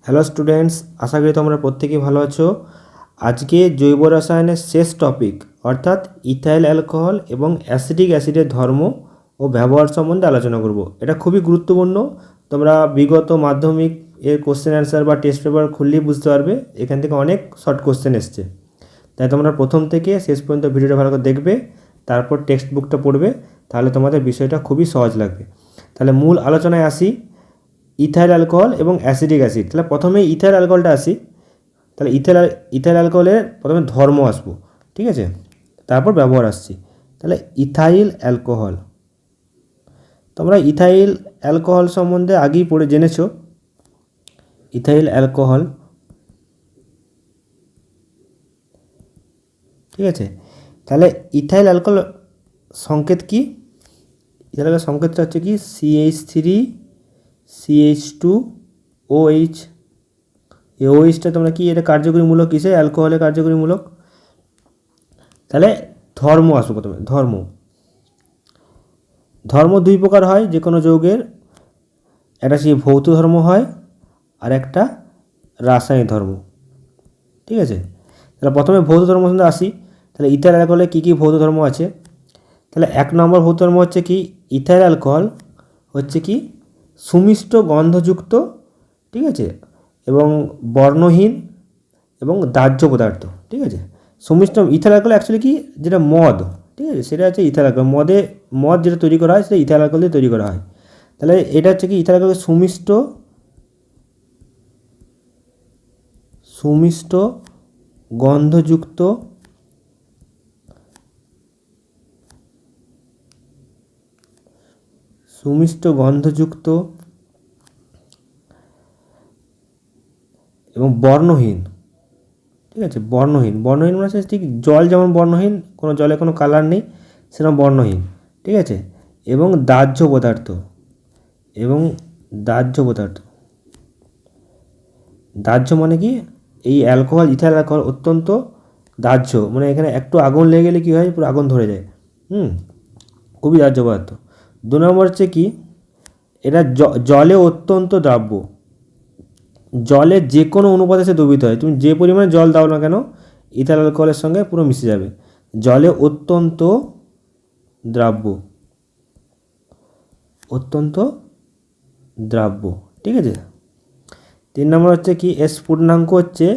Hello students, আশা করি তোমরা প্রত্যেকেই ভালো আছো। আজকে জৈব রসায়নের শেষ টপিক অর্থাৎ ইথাইল অ্যালকোহল এবং অ্যাসিটিক অ্যাসিডের ধর্ম ও ব্যবহার সম্বন্ধে আলোচনা করব। এটা খুবই গুরুত্বপূর্ণ। তোমরা বিগত মাধ্যমিক এর কোশ্চেন অ্যান্সার বা টেস্ট পেপার খুললেই বুঝতে পারবে এখান থেকে অনেক শর্ট কোশ্চেন এসছে। তাই তোমরা প্রথম থেকে শেষ পর্যন্ত ভিডিওটা ভালো করে দেখবে, তারপর টেক্সট বুকটা পড়বে, তাহলে তোমাদের বিষয়টা খুবই সহজ লাগবে। তাহলে মূল আলোচনায় আসি, ইথাইল অ্যালকোহল এবং অ্যাসিটিক অ্যাসিড। তাহলে প্রথমে ইথাইল অ্যালকোহলটা আসি। তাহলে ইথাইল অ্যালকোহলের প্রথমে ধর্ম আসবো, ঠিক আছে, তারপর ব্যবহার আসছি। তাহলে ইথাইল অ্যালকোহল, তোমরা ইথাইল অ্যালকোহল সম্বন্ধে আগেই পড়ে জেনেছো। ইথাইল অ্যালকোহল, ঠিক আছে। তাহলে ইথাইল অ্যালকোহল সংকেত কি? ইথাইল অ্যালকোহল সংকেতটা হচ্ছে কি CH3 CH2OH। এই ওইচটা তোমরা কি, এটা কার্যকরী মূলক কিসে? অ্যালকোহলের কার্যকরী মূলক। তাহলে ধর্ম আসবো প্রথমে। ধর্ম দুই প্রকার হয় যে কোনো যৌগের, একটা সেই ভৌত ধর্ম হয় আর একটা রাসায়নিক ধর্ম, ঠিক আছে। তাহলে প্রথমে ভৌত ধর্ম সম্বন্ধে আসি। তাহলে ইথাইল অ্যালকোহলে কী কী ভৌত ধর্ম আছে? তাহলে 1 নম্বর ভৌত ধর্ম হচ্ছে কি, ইথাইল অ্যালকোহল হচ্ছে কি সুমিষ্ট গন্ধযুক্ত, ঠিক আছে, এবং বর্ণহীন এবং দাহ্য পদার্থ, ঠিক আছে। সুমিষ্ট ইথাইল অ্যালকোহল অ্যাকচুয়ালি কি, যেটা মদ, ঠিক আছে, সেটা হচ্ছে ইথাইল অ্যালকোহল। মদ যেটা তৈরি করা হয় সেটা ইথাইল অ্যালকোহল দিয়ে তৈরি করা হয়। তাহলে এটা হচ্ছে কি ইথাইল অ্যালকোহল সুমিষ্ট গন্ধযুক্ত এবং বর্ণহীন, ঠিক আছে। বর্ণহীন মানে হচ্ছে ঠিক জল যেমন বর্ণহীন, কোনো জলে কোনো কালার নেই, সেরকম বর্ণহীন, ঠিক আছে। এবং দাহ্য পদার্থ, দাহ্য মানে কি, এই ইথাইল অ্যালকোহল অত্যন্ত দাহ্য, মানে এখানে একটু আগুন লেগে গেলে কী হয়, পুরো আগুন ধরে যায়। খুবই দাহ্য পদার্থ। 2 নম্বর হচ্ছে কি, এটা জলে অত্যন্ত দ্রাব্য। জলে যে কোনো অনুপাতে সে দ্রবীভূত হয়, তুমি যে পরিমাণে জল দাও না কেন ইথাইল অ্যালকোহলের সঙ্গে পুরো মিশে যাবে। জলে অত্যন্ত দ্রাব্য, ঠিক আছে। 3 নম্বর হচ্ছে কি, এর স্ফুটনাঙ্ক হচ্ছে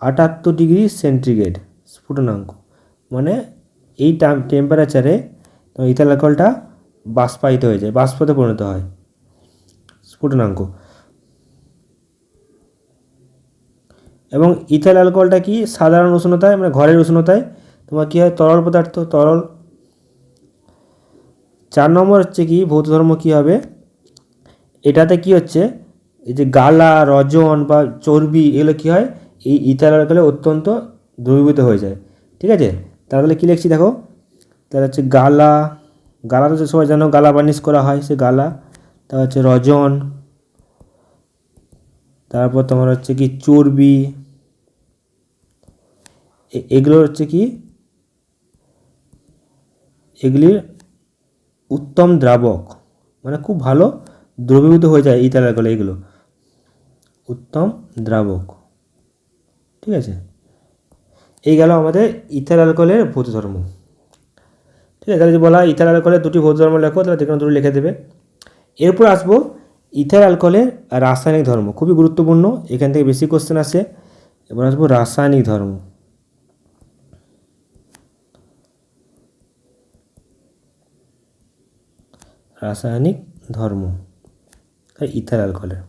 78 ডিগ্রি সেন্টিগ্রেড। স্ফুটনাঙ্ক মানে এই টেম্পারেচারে ইথাইল অ্যালকোহলটা বাষ্পায়িত হয়ে যায়, বাষ্পতে পরিণত হয়। স্ফুটনাঙ্ক। এবং ইথাইল অ্যালকোহলটা কি সাধারণ উষ্ণতায়, মানে ঘরের উষ্ণতায় তোমার কী হয়, তরল পদার্থ, তরল। 4 নম্বর হচ্ছে কি ভৌত ধর্ম কী হবে, এটাতে কি হচ্ছে, এই যে গালা, রজন বা চর্বি, এগুলো কী হয়, এই ইথাইল অ্যালকোহলে অত্যন্ত দ্রবীভূত হয়ে যায়, ঠিক আছে। তাহলে কী লিখছি দেখো, তাহলে হচ্ছে গালা তো সবাই জানো, গালা বার্নিশ করা হয়, সে গালা। তারপর হচ্ছে রজন, তারপর তোমার হচ্ছে কি চর্বি, এগুলো হচ্ছে কি এগুলির উত্তম দ্রাবক, মানে খুব ভালো দ্রবীভূত হয়ে যায় ইথাইল অ্যালকোহল, এগুলো উত্তম দ্রাবক, ঠিক আছে। এই গেল আমাদের ইথাইল অ্যালকোহলের ভৌত ধর্ম, ঠিক আছে। তাহলে যদি বলা ইথাইল অ্যালকোহলের দুটি ভৌত ধর্ম লেখো, তাহলে যেকোনো দুটো লিখে দেবে। এরপর আসবো ইথাইল অ্যালকোহলের রাসায়নিক ধর্ম, খুবই গুরুত্বপূর্ণ, এখান থেকে বেশি কোশ্চেন আসে। এবার আসবো রাসায়নিক ধর্ম। ইথাইল অ্যালকোহলের,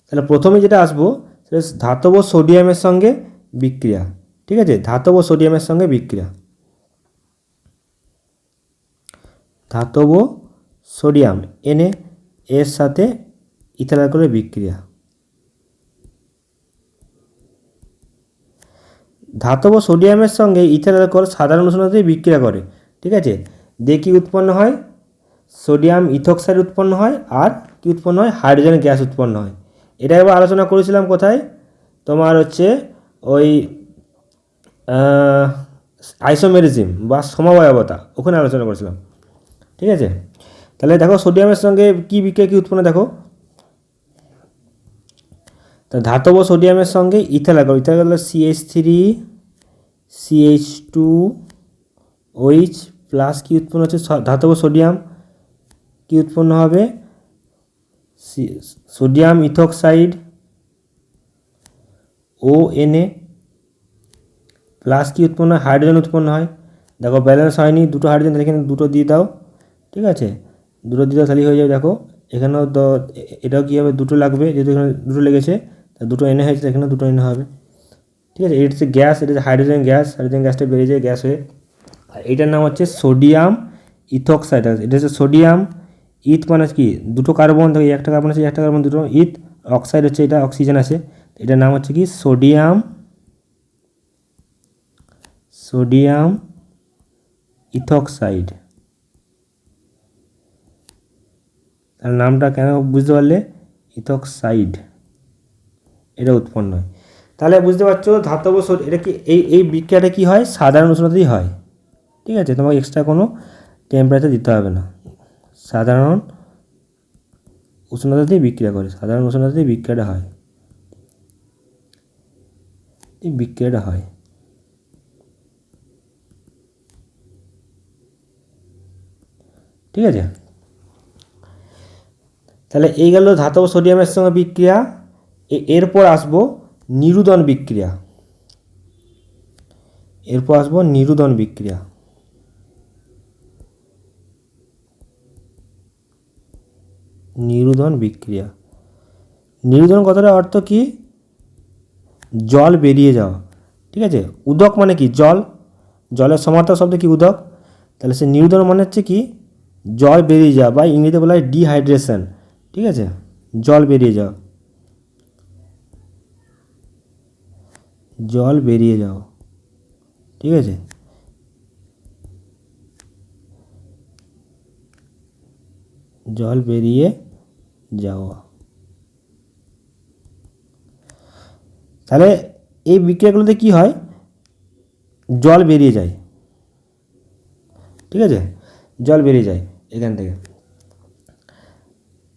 তাহলে প্রথমে যেটা আসবো সেটা ধাতব সোডিয়ামের সঙ্গে বিক্রিয়া, ঠিক আছে। ধাতব সোডিয়ামের সঙ্গে বিক্রিয়া, ধাতব সোডিয়াম Na এর সাথে ইথাইল অ্যালকোহলের বিক্রিয়া। ধাতব সোডিয়ামের সঙ্গে ইথাইল অ্যালকোহল সাধারণ উষ্ণতায় বিক্রিয়া করে, ঠিক আছে। দিয়ে কী উৎপন্ন হয়, সোডিয়াম ইথক্সাইড উৎপন্ন হয়, আর কি উৎপন্ন হয়, হাইড্রোজেন গ্যাস উৎপন্ন হয়। এটা এবার আলোচনা করেছিলাম কোথায়, তোমার হচ্ছে ওই আইসোমেরিজম বা সমবায়বতা, ওখানে আলোচনা করেছিলাম, ঠিক আছে। তাহলে দেখো সোডিয়ামের সঙ্গে কী বিক্রিয়া কী উৎপন্ন, দেখো তা ধাতব সোডিয়ামের সঙ্গে ইথাইল অ্যালকোহল CH3CH2OH প্লাস কি উৎপন্ন হচ্ছে, ধাতব সোডিয়াম কি উৎপন্ন হবে, সোডিয়াম ইথক্সাইড ONA প্লাস কি উৎপন্ন হয়, হাইড্রোজেন উৎপন্ন হয়। দেখো ব্যালেন্স হয়নি, দুটো হাইড্রোজেন, তাহলে এখানে দুটো দিয়ে দাও, ঠিক আছে, দুটো দিয়ে দাও, তাহলে হয়ে যাবে। দেখো এখানেও এটাও কী হবে, দুটো লাগবে, যেহেতু এখানে দুটো লেগেছে, তা দুটো এনে হয়েছে, এখানেও দুটো এনে হবে, ঠিক আছে। এটা হচ্ছে গ্যাস, এটা হচ্ছে হাইড্রোজেন গ্যাস, হাইড্রোজেন গ্যাসটা বেরিয়ে যায় গ্যাস হয়ে। আর এইটার নাম হচ্ছে সোডিয়াম ইথক্সাইড। এটা হচ্ছে সোডিয়াম, ইথ মানে কি দুটো কার্বন, থাকে একটা কার্বন আছে, একটা কার্বন, দুটো ইথ, অক্সাইড হচ্ছে এটা, অক্সিজেন আছে, এটার নাম হচ্ছে কি সোডিয়াম ইথক্সাইড। তার নামটা কেন বুঝতে পারলে, ইথক্সাইড এটা উৎপন্ন হয়। তাহলে বুঝতে পারছো ধাতব এটা কি এই বিক্রিয়াটা কি হয়, সাধারণ উষ্ণতাতেই হয়, ঠিক আছে, তোমাকে এক্সট্রা কোনো টেম্পারেচার দিতে হবে না, সাধারণ উষ্ণতাতেই বিক্রিয়া করে, সাধারণ উষ্ণতাতেই বিক্রিয়াটা হয়, এই বিক্রিয়াটা হয়। ঠিক আছে, তাহলে এই গেল ধাতব সোডিয়ামের সঙ্গে বিক্রিয়া। এরপর আসবো নিরুদন বিক্রিয়া, নিরুদন বিক্রিয়া। নিরুদন কথাটার অর্থ কি, জল বেরিয়ে যাওয়া, ঠিক আছে। উদক মানে কি, জল, জলের সমার্থক শব্দ কি, উদক। তাহলে সে নিরুদন মানে হচ্ছে কি, জল বেরিয়ে যাওয়া, বা ইংরেজিতে বলা হয় ডিহাইড্রেশন, ঠিক আছে, জল বেরিয়ে যাওয়া, ঠিক আছে। জল বেরিয়ে যাওয়া। তাহলে এই বিক্রিয়াগুলোতে কি হয়, জল বেরিয়ে যায়, ঠিক আছে, জল বেরিয়ে যায় এখান থেকে।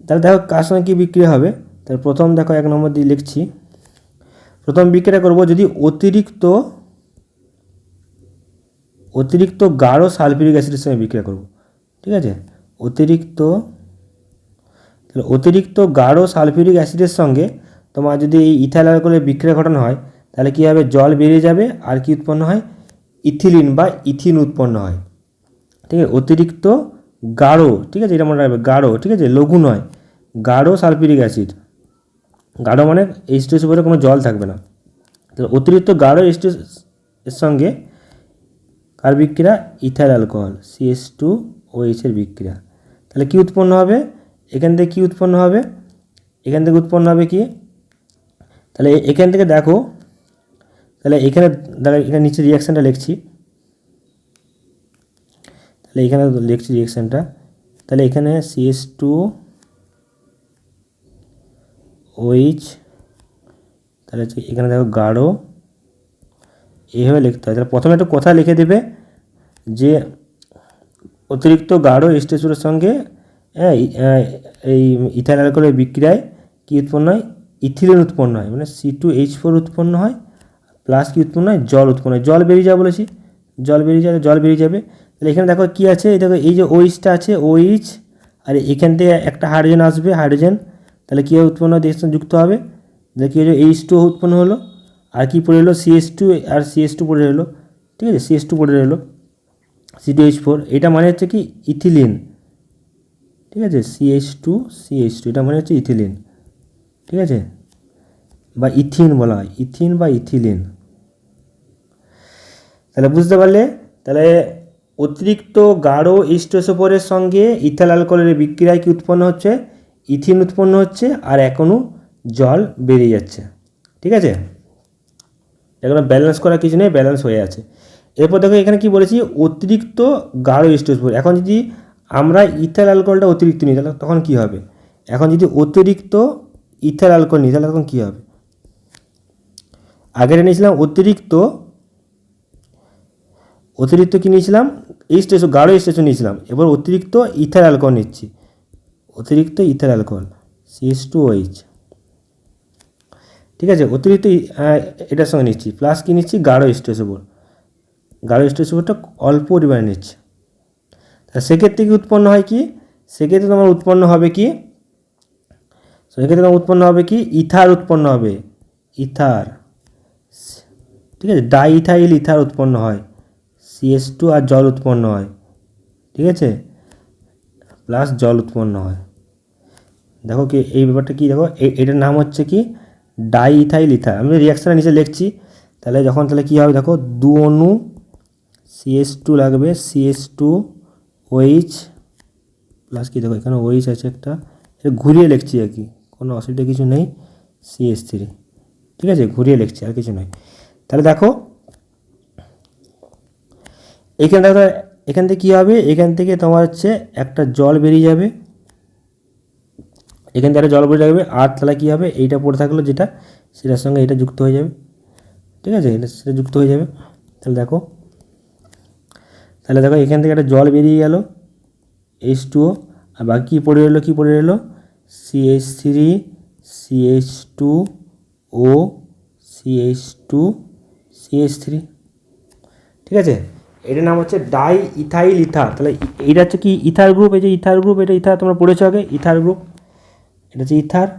তাহলে দেখো কার সঙ্গে কী বিক্রিয়া হবে। তাহলে প্রথম দেখো 1 নম্বর দিয়ে লিখছি, প্রথম বিক্রিয়া করব যদি অতিরিক্ত গাঢ় সালফিউরিক অ্যাসিডের সঙ্গে বিক্রিয়া করব, ঠিক আছে। অতিরিক্ত গাঢ় সালফিউরিক অ্যাসিডের সঙ্গে তোমার যদি এই ইথাইল অ্যালকোহলের বিক্রিয়া ঘটানো হয়, তাহলে কী হবে, জল বেরিয়ে যাবে, আর কি উৎপন্ন হয়, ইথিলিন বা ইথিন উৎপন্ন হয়, ঠিক আছে। অতিরিক্ত গাঢ়, ঠিক আছে, এটা মনে রাখবে, গাঢ়, ঠিক আছে, লঘু নয়, গাঢ় সালফিউরিক অ্যাসিড, গাঢ় মানে H2S উপরে কোনো জল থাকবে না। তো অতিরিক্ত গাঢ় H2S এর সঙ্গে কার বিক্রিয়া, ইথাইল অ্যালকোহল CH2OH এর বিক্রিয়া। তাহলে কি উৎপন্ন হবে, এখান থেকে কি উৎপন্ন হবে, এখান থেকে উৎপন্ন হবে কি, তাহলে এখান থেকে দেখো, তাহলে এখানে নিচে রিয়াকশানটা লিখছি, তাহলে এখানে লিখছি রিয়াকশানটা, তাহলে এখানে CH2OH, তাহলে এখানে দেখো গাঢ়, এইভাবে লিখতে হয়। তাহলে প্রথমে একটু কথা লিখে দেবে যে অতিরিক্ত গাঢ় H2SOর সঙ্গে এই ইথাইল অ্যালকোহলের বিক্রিয়ায় কী উৎপন্ন হয়, ইথিলিন উৎপন্ন হয়, মানে C2H4 উৎপন্ন হয়, প্লাস কি উৎপন্ন হয়, জল উৎপন্ন হয়, জল বেরিয়ে যাবে বলেছি, জল বেরিয়ে যাবে। তাহলে এখানে দেখো কী আছে, এই দেখো এই যে OH-টা আছে, OH, আর এখান থেকে একটা হাইড্রোজেন আসবে, হাইড্রোজেন, তাহলে কী যুক্ত হবে, তাহলে কী হলো, H2O উৎপন্ন হলো, আর কি পড়ে এলো, CH2 আর CH2 পড়ে এলো, ঠিক আছে, CH2 পড়ে এলো, C2H4, এটা মানে হচ্ছে কি ইথিলিন, ঠিক আছে, CH2 এটা মানে হচ্ছে ইথিলিন, ঠিক আছে, বা ইথিন বলা হয়, ইথিন বা ইথিলিন। তাহলে বুঝতে পারলে, তাহলে অতিরিক্ত গাঢ় H2SO4-এর সঙ্গে ইথাইল অ্যালকোহলের বিক্রিয়ায় কি উৎপন্ন হচ্ছে, ইথিন উৎপন্ন হচ্ছে, আর এখনও জল বেরিয়ে যাচ্ছে, ঠিক আছে, এখানে ব্যালেন্স করা কিছু নেই, ব্যালেন্স হয়ে আছে। এরপর দেখো এখানে কি বলেছি, অতিরিক্ত গাঢ় H2SO4। এখন যদি আমরা ইথাইল অ্যালকোহলটা অতিরিক্ত নিই, তাহলে তখন কী হবে, এখন যদি অতিরিক্ত ইথাইল অ্যালকোহল নিই, তাহলে তখন কী হবে, আগের নিয়েছিলাম অতিরিক্ত কী নিয়েছিলাম, H2SO, গাঢ় H2SO নিয়েছিলাম, এবার অতিরিক্ত ইথাইল অ্যালকোহল নিচ্ছি, অতিরিক্ত ইথাইল অ্যালকোহল CH2OH। ঠিক আছে, অতিরিক্ত এটার সঙ্গে নিচ্ছি, প্লাস কি নিচ্ছি, গাঢ় স্ট্রেসোভোর, গাঢ় স্ট্রেসোভোরটা অল্প পরিমাণে নিচ্ছি। তা সেক্ষেত্রে কি উৎপন্ন হয় কি, সেক্ষেত্রে তোমার উৎপন্ন হবে কি, সেক্ষেত্রে তোমার উৎপন্ন হবে কি, ইথার উৎপন্ন হবে, ইথার। ঠিক আছে, ডাইইথাইল ইথার উৎপন্ন হয়, CH2 আর জল উৎপন্ন হয়। ঠিক আছে, প্লাস জল উৎপন্ন হয়। দেখো কি এই ব্যাপারটা কি, দেখো এটার নাম হচ্ছে কি ডাইইথাইল ইথার। আমি রিয়াকশানের নিচে লিখছি, তাহলে যখন তাহলে কী হবে, দেখো 2 অণু CH2 লাগবে, CH2 OH প্লাস কি, দেখো এখানে OH আছে একটা, এটা ঘুরিয়ে লিখছি আর কি, কোনো অসুবিধা কিছু নেই, CH3। ঠিক আছে, ঘুরিয়ে লিখছি, আর কিছু নয়। তাহলে দেখো এখানে দেখো, এখান থেকে কী হবে, এখান থেকে তোমার হচ্ছে একটা জল বেরিয়ে যাবে, এখান থেকে একটা জল বেরিয়ে যাবে, আর তাহলে কী হবে, এইটা পড়ে থাকলো যেটা, সেটার সঙ্গে এটা যুক্ত হয়ে যাবে। ঠিক আছে, এটা সেটা যুক্ত হয়ে যাবে। তাহলে দেখো, তাহলে দেখো এখান থেকে একটা জল বেরিয়ে গেল H2O, আর বাকি কী পড়ে রইলো, কী পড়ে রইলো, CH3 CH2O CH2 CH3। ঠিক আছে, এটার নাম হচ্ছে ডাইইথাইল ইথার। তাহলে এইটা হচ্ছে কি ইথার গ্রুপ, এই যে ইথার গ্রুপ, এটা ইথার তোমরা পড়েছো আগে, ইথার গ্রুপ, এটা হচ্ছে ইথার,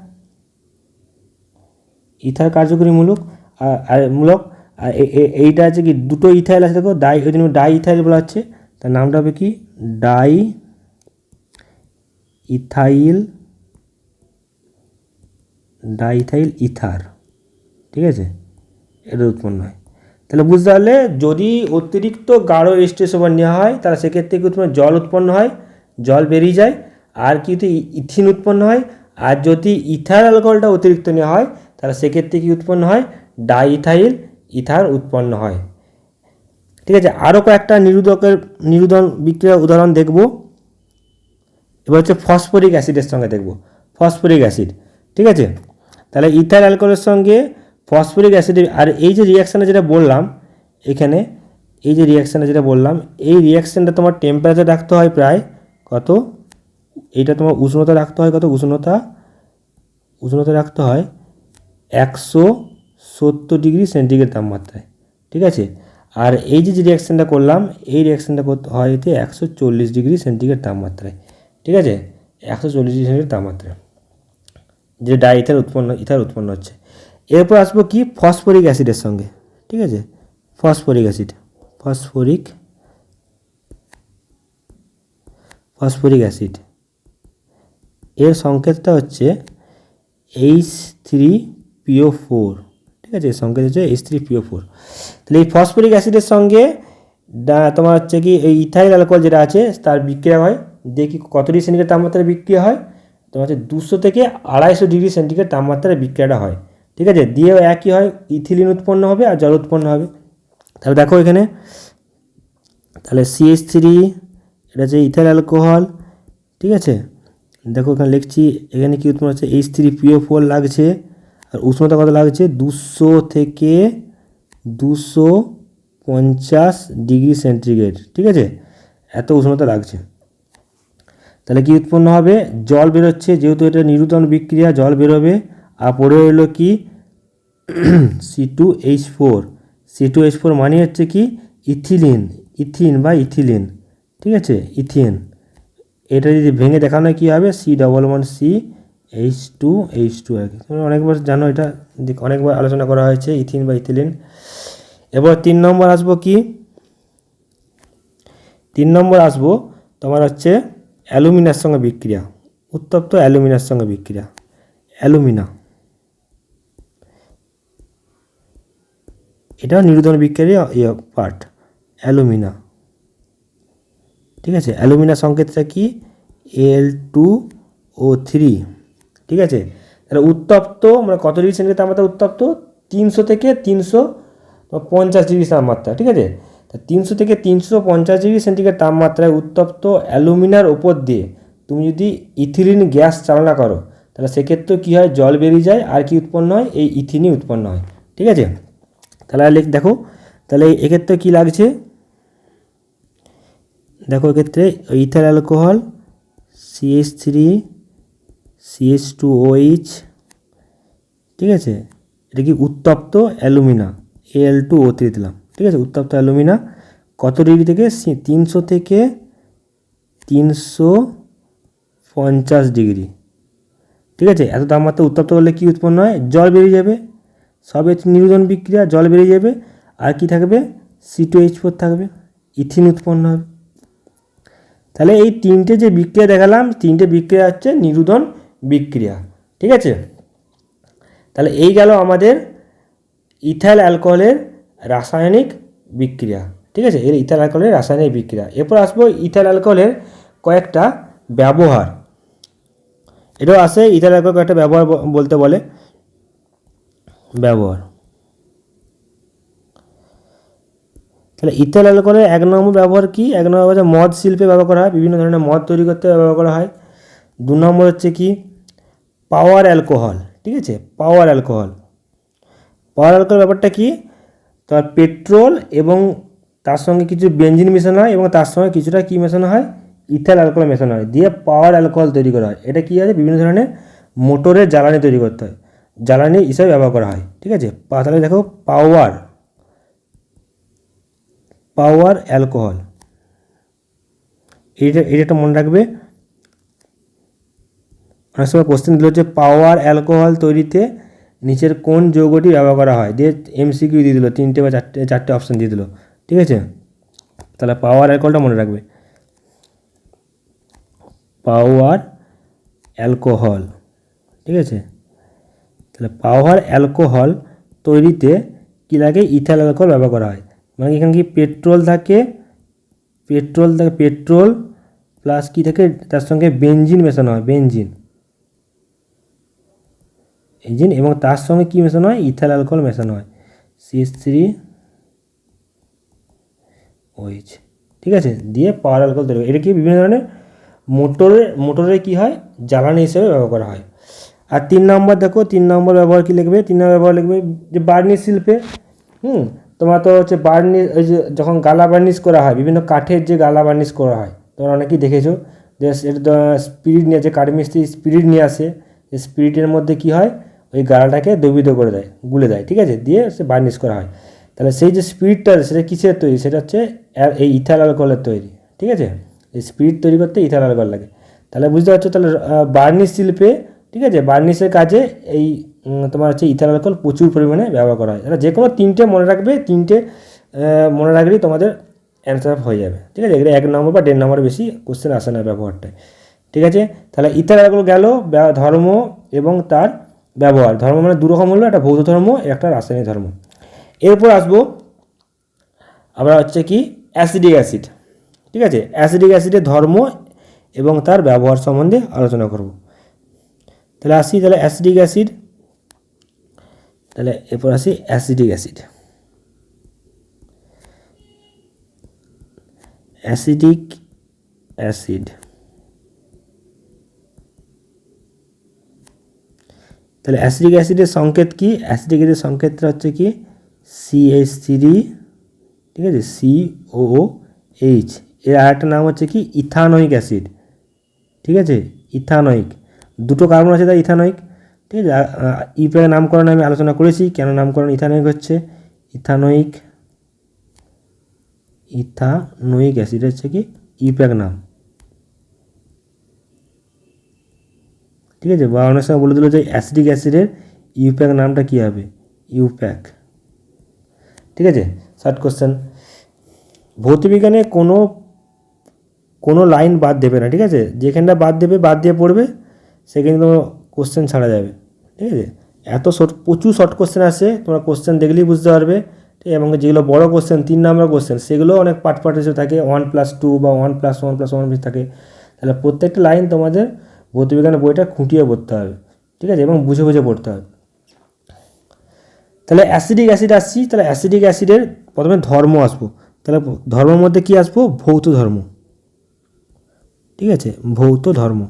ইথার কার্যকরী মূলক আর মূলক। আর এইটা আছে কি দুটো ইথাইল আছে, দেখো ওই জন্য ডাইইথাইল বলা হচ্ছে, তার নামটা হবে কি ডাইইথাইল ইথার। ঠিক আছে, এটা উৎপন্ন হয়। তাহলে বুঝতে পারলে, যদি অতিরিক্ত গাঢ় স্ট্রেসোভার নেওয়া হয় তাহলে সেক্ষেত্রে কি উৎপন্ন, জল উৎপন্ন হয়, জল বেরিয়ে যায়, আর কিন্তু ইথিন উৎপন্ন হয়। আর যদি ইথার অ্যালকোহলটা অতিরিক্ত নেওয়া হয় তাহলে সেক্ষেত্রে কি উৎপন্ন হয়, ডাইইথাইল ইথার উৎপন্ন হয়। ঠিক আছে, আরও কয়েকটা নিরোধন বিক্রিয়ার উদাহরণ দেখব। এবার হচ্ছে ফসফরিক অ্যাসিডের সঙ্গে দেখব, ফসফরিক অ্যাসিড। ঠিক আছে, তাহলে ইথার অ্যালকোহলের সঙ্গে ফসফরিক অ্যাসিড, আর এই যে রিয়াকশানে যেটা বললাম এখানে, এই যে রিয়াকশানে যেটা বললাম, এই রিয়াকশানটা তোমার টেম্পারেচার রাখতে হয় প্রায় কত, এইটা তোমার উষ্ণতা রাখতে হয় কত, উষ্ণতা রাখতে হয় 170 ডিগ্রি সেন্টিগ্রেড তাপমাত্রায়। ঠিক আছে, আর এই যে রিয়াকশানটা করলাম, এই রিয়াকশানটা করতে হয় এতে 140 ডিগ্রি সেন্টিগ্রেড তাপমাত্রায়। ঠিক আছে, 140 ডিগ্রি সেন্টিগ্রেড তাপমাত্রায় যে ইথার উৎপন্ন হচ্ছে। এরপর আসবো কি ফসফরিক অ্যাসিডের সঙ্গে। ঠিক আছে, ফসফরিক অ্যাসিড, এর সংকেতটা হচ্ছে H3PO4। ঠিক আছে, সংকেত হচ্ছে H3PO4। তাহলে এই ফসফরিক অ্যাসিডের সঙ্গে তোমার হচ্ছে কি এই ইথাইল অ্যালকোহল যেটা আছে তার বিক্রিয়া হয়, দেখি কত ডিগ্রি সেন্টিগ্রেড তাপমাত্রায় বিক্রিয়া হয়, তোমার হচ্ছে 200 থেকে 250 ডিগ্রি সেন্টিগ্রেড তাপমাত্রায় বিক্রিয়াটা হয়। ঠিক আছে, দিয়েও একই হয়, ইথিলিন উৎপন্ন হবে আর জল উৎপন্ন হবে। তাহলে দেখো এখানে, তাহলে CH3, এটা হচ্ছে ইথাইল অ্যালকোহল। ঠিক আছে, দেখো এখানে লিখছি, এখানে কি উৎপন্ন হচ্ছে, H3PO4 লাগছে, আর উষ্ণতা কত লাগছে, 200 থেকে 250 ডিগ্রি সেন্টিগ্রেড। ঠিক আছে, এত উষ্ণতা লাগছে। তাহলে কি উৎপন্ন হবে, জল বেরোচ্ছে, যেহেতু এটা নিরুতন বিক্রিয়া, জল বেরোবে, আর পড়ে রইল কি C2H4 মানে হচ্ছে কি ইথিন বা ইথিলিন। ঠিক আছে, ইথিন, এটা যদি ভেঙে দেখানো হয় কী হবে, C11C H2 আর কি, তোমরা অনেকবার জানো, এটা অনেকবার আলোচনা করা হয়েছে, ইথিন বা ইথিলিন। এবার 3 নম্বর আসবো কি, 3 নম্বর আসবো তোমার হচ্ছে অ্যালুমিনার সঙ্গে বিক্রিয়া, উত্তপ্ত অ্যালুমিনার সঙ্গে বিক্রিয়া, অ্যালুমিনা, এটা নিরোধন বিক্রিয়ার পার্ট, অ্যালুমিনা। ঠিক আছে, অ্যালুমিনা সংকেতটা কি, Al2O3। ঠিক আছে, তাহলে উত্তপ্ত মানে কত ডিগ্রি সেন্টিগ্রেড তাপমাত্রা উত্তপ্ত, 300 থেকে 350 ডিগ্রি তাপমাত্রা। ঠিক আছে, তা 300 থেকে 350 ডিগ্রি সেন্টিগ্রেড তাপমাত্রায় উত্তপ্ত অ্যালুমিনার ওপর দিয়ে তুমি যদি ইথিলিন গ্যাস চালনা করো তাহলে সেক্ষেত্রে কী হয়, জল বেরিয়ে যায়, আর কি উৎপন্ন হয়, এই ইথিনই উৎপন্ন হয়। ঠিক আছে, তাহলে দেখো, তাহলে এক্ষেত্রে কী লাগছে, দেখো এক্ষেত্রে ইথাইল অ্যালকোহল, CH3 CH2OH। ঠিক আছে, এটা কি উত্তপ্ত অ্যালুমিনা, Al2O3 দিলাম। ঠিক আছে, উত্তপ্ত অ্যালুমিনা কত ডিগ্রি থেকে 300 থেকে 350 ডিগ্রি। ঠিক আছে, এত তাপমাত্রা উত্তপ্ত করলে কি উৎপন্ন হয়? জল বেরিয়ে যাবে, সবে নিরোধন বিক্রিয়া, জল বেরিয়ে যাবে, আর কি থাকবে? C2H4 থাকবে, ইথিন উৎপন্ন হবে। তাহলে এই তিনটে যে বিক্রিয়া দেখালাম, তিনটে বিক্রিয়া হচ্ছে নিরোধন বিক্রিয়া। ঠিক আছে, তাহলে এই গেল আমাদের ইথাইল অ্যালকোহলের রাসায়নিক বিক্রিয়া। ঠিক আছে, এর ইথাইল অ্যালকোহলের রাসায়নিক বিক্রিয়া। এরপর আসবো ইথাইল অ্যালকোহলের কয়েকটা ব্যবহার। এটাও আছে, ইথাইল অ্যালকোহল কয়েকটা ব্যবহার বলতে বলে। ব্যবহার, তাহলে ইথাইল অ্যালকোহলের 1 নম্বর ব্যবহার কি? 1 নম্বর হচ্ছে মদ শিল্পে ব্যবহার করা হয়, বিভিন্ন ধরনের মদ তৈরি করতে ব্যবহার করা হয়। 2 নম্বর হচ্ছে কি? পাওয়ার অ্যালকোহল। ঠিক আছে, পাওয়ার অ্যালকোহল। পাওয়ার অ্যালকোহল ব্যাপারটা কি? তার পেট্রোল এবং তার সঙ্গে কিছু বেনজিন মেশানো হয় এবং তার সঙ্গে কিছুটা কি মেশানো হয়? ইথাইল অ্যালকোহল মেশানো হয়, দিয়ে পাওয়ার অ্যালকোহল তৈরি করা হয়। এটা কি আছে? বিভিন্ন ধরনের মোটরের জ্বালানি তৈরি করতে হয়, জ্বালানি হিসাবে ব্যবহার করা হয়। ঠিক আছে, তাহলে দেখো পাওয়ার অ্যালকোহল, এটা একটা মনে রাখবে। অনেক সময় কোশ্চেন দিল যে পাওয়ার অ্যালকোহল তৈরিতে নিচের কোন যৌগটি ব্যবহার করা হয়, দিয়ে MCQ দিয়ে দিল, 3টে বা 4টে অপশান দিয়ে দিল। ঠিক আছে, তাহলে পাওয়ার অ্যালকোহলটা মনে রাখবে, পাওয়ার অ্যালকোহল। ঠিক আছে, তাহলে পাওয়ার অ্যালকোহল তৈরিতে কী লাগে? ইথাইল অ্যালকোহল ব্যবহার করা হয়। মানে এখানে কি পেট্রোল থাকে, পেট্রোল প্লাস কি থাকে? তার সঙ্গে বেনজিন মেশানো হয়, বেনজিন এবং তার সঙ্গে কি মেশানো হয়? ইথাইল অ্যালকোহল মেশানো হয়, CH3OH। ঠিক আছে, দিয়ে পাওয়ার অ্যালকোহল তৈরি। এটা কি বিভিন্ন ধরনের মোটরে কি হয়? জ্বালানি হিসেবে ব্যবহার করা হয়। আর 3 নম্বর দেখো, 3 নম্বর ব্যবহার কি লিখবে? 3 নম্বর ব্যবহার লিখবে যে বার্নিশ শিল্পে। তোমার তো হচ্ছে বার্নিশ, ওই যে যখন গালা বার্নিশ করা হয়, বিভিন্ন কাঠের যে গালা বার্নিশ করা হয়, তোমরা অনেকেই দেখেছো যে এটা স্পিরিট নিয়ে, যে কাঠমিস্ত্রি স্পিরিট নিয়ে আসে, এই স্পিরিটের মধ্যে কি হয়? ওই গালাটাকে দ্রবীভূত করে দেয়, গুলে দেয়। ঠিক আছে, দিয়ে সে বার্নিশ করা হয়। তাহলে সেই যে স্পিরিটটা, সেটা কিসের তৈরি? সেটা হচ্ছে এই ইথাইল অ্যালকোহলের তৈরি। ঠিক আছে, এই স্পিরিট তৈরি করতে ইথাইল অ্যালকোহল লাগে। তাহলে বুঝতে পারছো, তাহলে বার্নিশ শিল্পে, ঠিক আছে, বার্নিশের কাজে এই তোমার হচ্ছে ইথাইল অ্যালকোহল প্রচুর পরিমাণে ব্যবহার করা হয়। তাহলে যে কোনো 3টে মনে রাখবে, 3টে মনে রাখলেই তোমাদের অ্যান্সার হয়ে যাবে। ঠিক আছে, এগুলো 1 নম্বর বা 1.5 নম্বর বেশি কোশ্চেন আসে না ব্যবহারটায়। ঠিক আছে, তাহলে ইথাইল অ্যালকোহল গেল ধর্ম এবং তার ব্যবহার। ধর্ম মানে 2 রকম হলো, একটা ভৌত ধর্ম, একটা রাসায়নিক ধর্ম। এরপর আসবো আমরা হচ্ছে কি? Acidic acid. ঠিক আছে, অ্যাসিডিক অ্যাসিডের ধর্ম এবং তার ব্যবহার সম্বন্ধে আলোচনা করব। তাহলে আসি, তাহলে অ্যাসিডিক অ্যাসিড, তাহলে এরপর আসি অ্যাসিডিক অ্যাসিড। অ্যাসিডিক অ্যাসিড, তাহলে অ্যাসিডিক অ্যাসিডের সংকেত কি? অ্যাসিডিক অ্যাসিডের সংকেতটা হচ্ছে কি? CH3, ঠিক আছে, COOH। এর আরেকটা নাম হচ্ছে কি? Ethanoic acid. ঠিক আছে, ইথানোয়িক, 2টো কার্বন আছে তাই ইথানোয়িক। ঠিক আছে, ইউপ্যাকের নামকরণ আমি আলোচনা করেছি, কেন নামকরণ ইথানোয়িক হচ্ছে। ইথানোয়িক অ্যাসিড হচ্ছে কি? ইউপ্যাক নাম। ঠিক আছে, বা অনেক সময় বলে দিল যে অ্যাসিডিক অ্যাসিডের ইউপ্যাক নামটা কী হবে? ইউপ্যাক। ঠিক আছে, শর্ট কোশ্চেন। ভৌতবিজ্ঞানে কোনো লাইন বাদ দেবে না। ঠিক আছে, যেখানটা বাদ দিয়ে পড়বে, সেখানে তোমার কোশ্চেন ছাড়া যাবে। ঠিক আছে, প্রচুর শর্ট কোশ্চেন আসে, তোমরা কোশ্চেন দেখলেই বুঝতে পারবে। ঠিক, এবং যেগুলো বড় কোশ্চেন, 3 নম্বর কোশ্চেন, সেগুলো অনেক পার্ট হিসেবে থাকে, 1+2 বা 1+1+1 থাকে। তাহলে প্রত্যেকটা লাইন তোমাদের ভৌতবিজ্ঞানের বইটা খুঁটিয়ে পড়তে হবে। ঠিক আছে, এবং বুঝে পড়তে হবে। তাহলে অ্যাসিডিক অ্যাসিড আসছি, তাহলে অ্যাসিডিক অ্যাসিডের প্রথমে ধর্ম আসবো। তাহলে ধর্মের মধ্যে কি আসবো? ভৌত ধর্ম। ঠিক আছে, ভৌত ধর্ম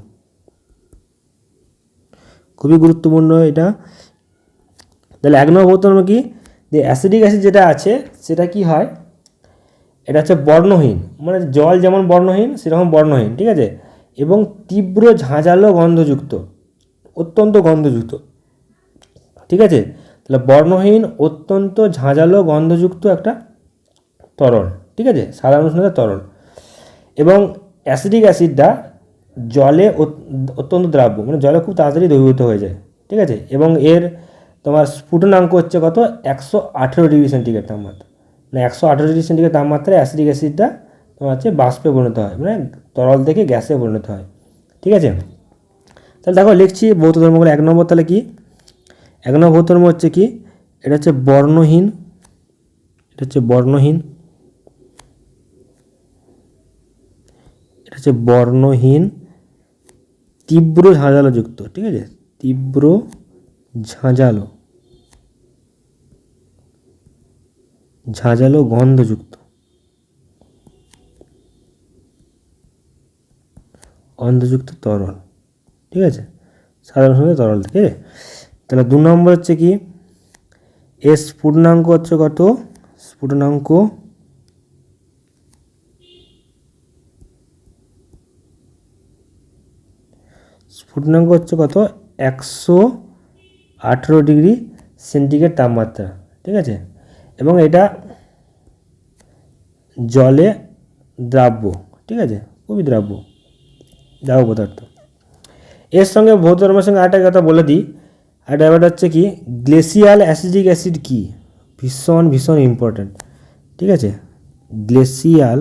খুবই গুরুত্বপূর্ণ এটা। তাহলে 1 নম্বর ভৌত ধর্ম কি? যে অ্যাসিডিক অ্যাসিড যেটা আছে, সেটা কি হয়? এটা হচ্ছে বর্ণহীন, মানে জল যেমন বর্ণহীন, সেরকম বর্ণহীন। ঠিক আছে, এবং তীব্র ঝাঁঝালো গন্ধযুক্ত, অত্যন্ত গন্ধযুক্ত। ঠিক আছে, তাহলে বর্ণহীন অত্যন্ত ঝাঁঝালো গন্ধযুক্ত একটা তরল, ঠিক আছে, সাধারণ উষ্ণতার তরল। এবং অ্যাসিডিক অ্যাসিডটা জলে অত্যন্ত দ্রাব্য, মানে জলে খুব তাড়াতাড়ি দ্রবীভূত হয়ে যায়, ঠিক আছে। এবং এর তোমার স্ফুটনাঙ্ক হচ্ছে কত, 118 ডিগ্রি সেন্টিগ্রেড তাপমাত্রা, মানে 118 ডিগ্রি সেন্টিগ্রেড তাপমাত্রায় অ্যাসিডিক অ্যাসিডটা তোমার হচ্ছে বাষ্পে পরিণত হয়, মানে তরল থেকে গ্যাসে পরিণত হয়, ঠিক আছে। তাহলে দেখো লিখছি ভৌত ধর্মগুলো। 1 নম্বর তাহলে কি, 1 নম্বর ভৌত ধর্ম হচ্ছে কি, এটা হচ্ছে বর্ণহীন, এটা হচ্ছে বর্ণহীন, এটা হচ্ছে বর্ণহীন তীব্র ঝাঁঝালো যুক্ত, ঠিক আছে, তীব্র ঝাঁঝালো, ঝাঁঝালো গন্ধযুক্ত, গন্ধযুক্ত তরল, ঠিক আছে, সাধারণ তরল, ঠিক আছে। তাহলে 2 নম্বর হচ্ছে কি, এর স্ফুটনাঙ্ক হচ্ছে কত, স্ফুটনাঙ্ক স্ফুটনাঙ্ক হচ্ছে কত, 118 ডিগ্রি সেন্টিগ্রেড তাপমাত্রা, ঠিক আছে। এবং এটা জলে দ্রাব্য, ঠিক আছে, খুবই দ্রাব্য, দ্রাব্য পদার্থ। এর সঙ্গে ভৌত ধর্মের সঙ্গে আরেকটা কথা বলে দিই, একটা ব্যাপারটা হচ্ছে কি, গ্লেসিয়াল অ্যাসিডিক অ্যাসিড কি, ভীষণ ভীষণ ইম্পর্ট্যান্ট, ঠিক আছে। গ্লেসিয়াল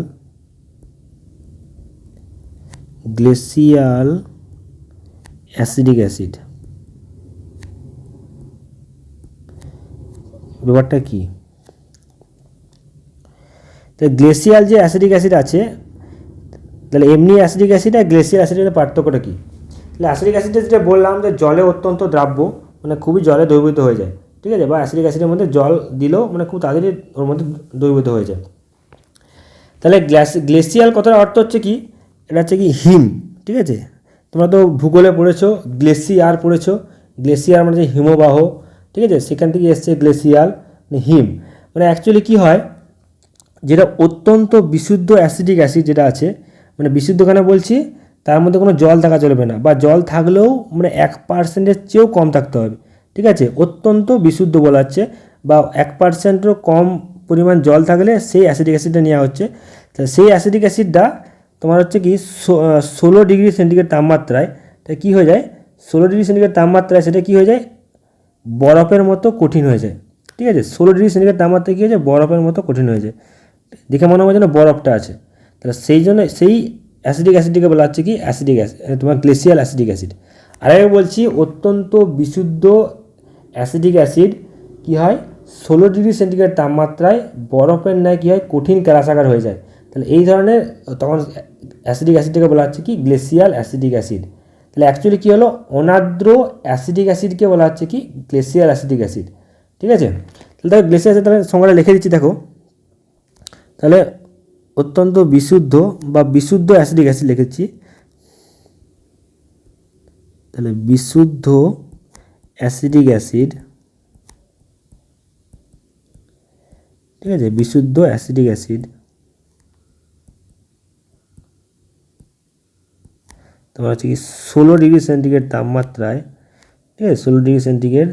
গ্লেসিয়াল অ্যাসিডিক অ্যাসিড ব্যাপারটা কি, তাহলে গ্লেসিয়াল যে অ্যাসিডিক অ্যাসিড আছে, তাহলে এমনি অ্যাসিডিক অ্যাসিড আর গ্লেসিয়াল অ্যাসিডের পার্থক্যটা কী। তাহলে অ্যাসিডিক অ্যাসিডটা যেটা বললাম যে জলে অত্যন্ত দ্রাব্য, মানে খুবই জলে দ্রবীভূত হয়ে যায়, ঠিক আছে, বা অ্যাসিডিক অ্যাসিডের মধ্যে জল দিলেও মানে খুব তাড়াতাড়ি ওর মধ্যে দ্রবীভূত হয়ে যায়। তাহলে গ্লেসিয়াল কথার অর্থ হচ্ছে কি, এটা হচ্ছে কি হিম, ঠিক আছে। তোমরা তো ভূগোলে পড়েছো, গ্লেসিয়ার পড়েছো, গ্লেসিয়ার মানে যে হিমবাহ, ঠিক আছে, সেখান থেকে এসছে গ্লেসিয়াল, মানে হিম। মানে অ্যাকচুয়ালি কী হয়, যেটা অত্যন্ত বিশুদ্ধ অ্যাসিডিক অ্যাসিড যেটা আছে, মানে বিশুদ্ধ কেন বলছি, তার মধ্যে কোনো জল থাকা চলবে না, বা জল থাকলেও মানে 1%-এর চেয়েও কম থাকতে হবে, ঠিক আছে, অত্যন্ত বিশুদ্ধ বলা হচ্ছে, বা 1%-এরও কম পরিমাণ জল থাকলে সেই অ্যাসিডিক অ্যাসিডটা নেওয়া হচ্ছে। তা সেই অ্যাসিডিক অ্যাসিডটা তোমার হচ্ছে কি 16 ডিগ্রি সেন্টিগ্রেড তাপমাত্রায়, তা কী হয়ে যায়, 16 ডিগ্রি সেন্টিগ্রেড তাপমাত্রায় সেটা কী হয়ে যায়, বরফের মতো কঠিন হয়ে যায়, ঠিক আছে। 16 ডিগ্রি সেন্টিগ্রেড তাপমাত্রায় কী হয়ে যায়, বরফের মতো কঠিন হয়ে যায়, দেখে মনে হয় যেন বরফটা আছে। তাহলে সেই জন্য সেই অ্যাসিডিক অ্যাসিডকে বলা হচ্ছে কি অ্যাসিডিক অ্যাসিড, তোমার গ্লেসিয়াল অ্যাসিডিক অ্যাসিড। আরেকবার বলছি, অত্যন্ত বিশুদ্ধ অ্যাসিডিক অ্যাসিড কী হয়, 16 ডিগ্রি সেন্টিগ্রেড তাপমাত্রায় বরফের ন্যায় কী হয়, কঠিন কেলাসাকার হয়ে যায়। তাহলে এই ধরনের তখন অ্যাসিডিক অ্যাসিডটাকে বলা হচ্ছে কি গ্লেসিয়াল অ্যাসিডিক অ্যাসিড। তাহলে অ্যাকচুয়ালি কী হলো, অনার্দ্র অ্যাসিডিক অ্যাসিডকে বলা হচ্ছে কি গ্লেসিয়াল অ্যাসিডিক অ্যাসিড, ঠিক আছে। তাহলে দেখো গ্লেসিয়াল অ্যাসিড, তাহলে সংজ্ঞাটা লিখে দিচ্ছি দেখো। তাহলে অত্যন্ত বিশুদ্ধ বা বিশুদ্ধ অ্যাসিডিক অ্যাসিড লিখেছি, তাহলে বিশুদ্ধ অ্যাসিডিক অ্যাসিড, ঠিক আছে, বিশুদ্ধ অ্যাসিডিক অ্যাসিড তোমার হচ্ছে কি 16 ডিগ্রি সেন্টিগ্রেড তাপমাত্রায়, ঠিক আছে, 16 ডিগ্রি সেন্টিগ্রেড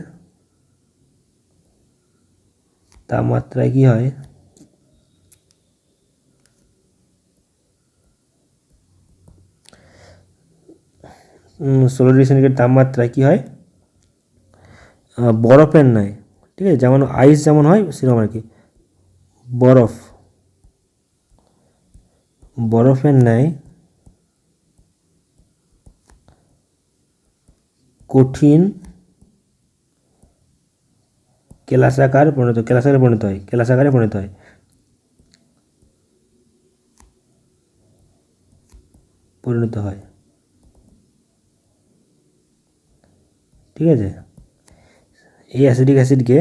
তাপমাত্রায় কী হয়, 16 ডিগ্রি সেন্টিগ্রেড তাপমাত্রায় কী হয়, বরফের ন্যায়, ঠিক আছে, যেমন আইস যেমন হয় সেরকম আর কি, বরফের ন্যায় কঠিন কেলাসাকারে পরিণত হয়, কেলাসাকারে পরিণত হয়, ঠিক আছে। এই অ্যাসিডিক অ্যাসিডকে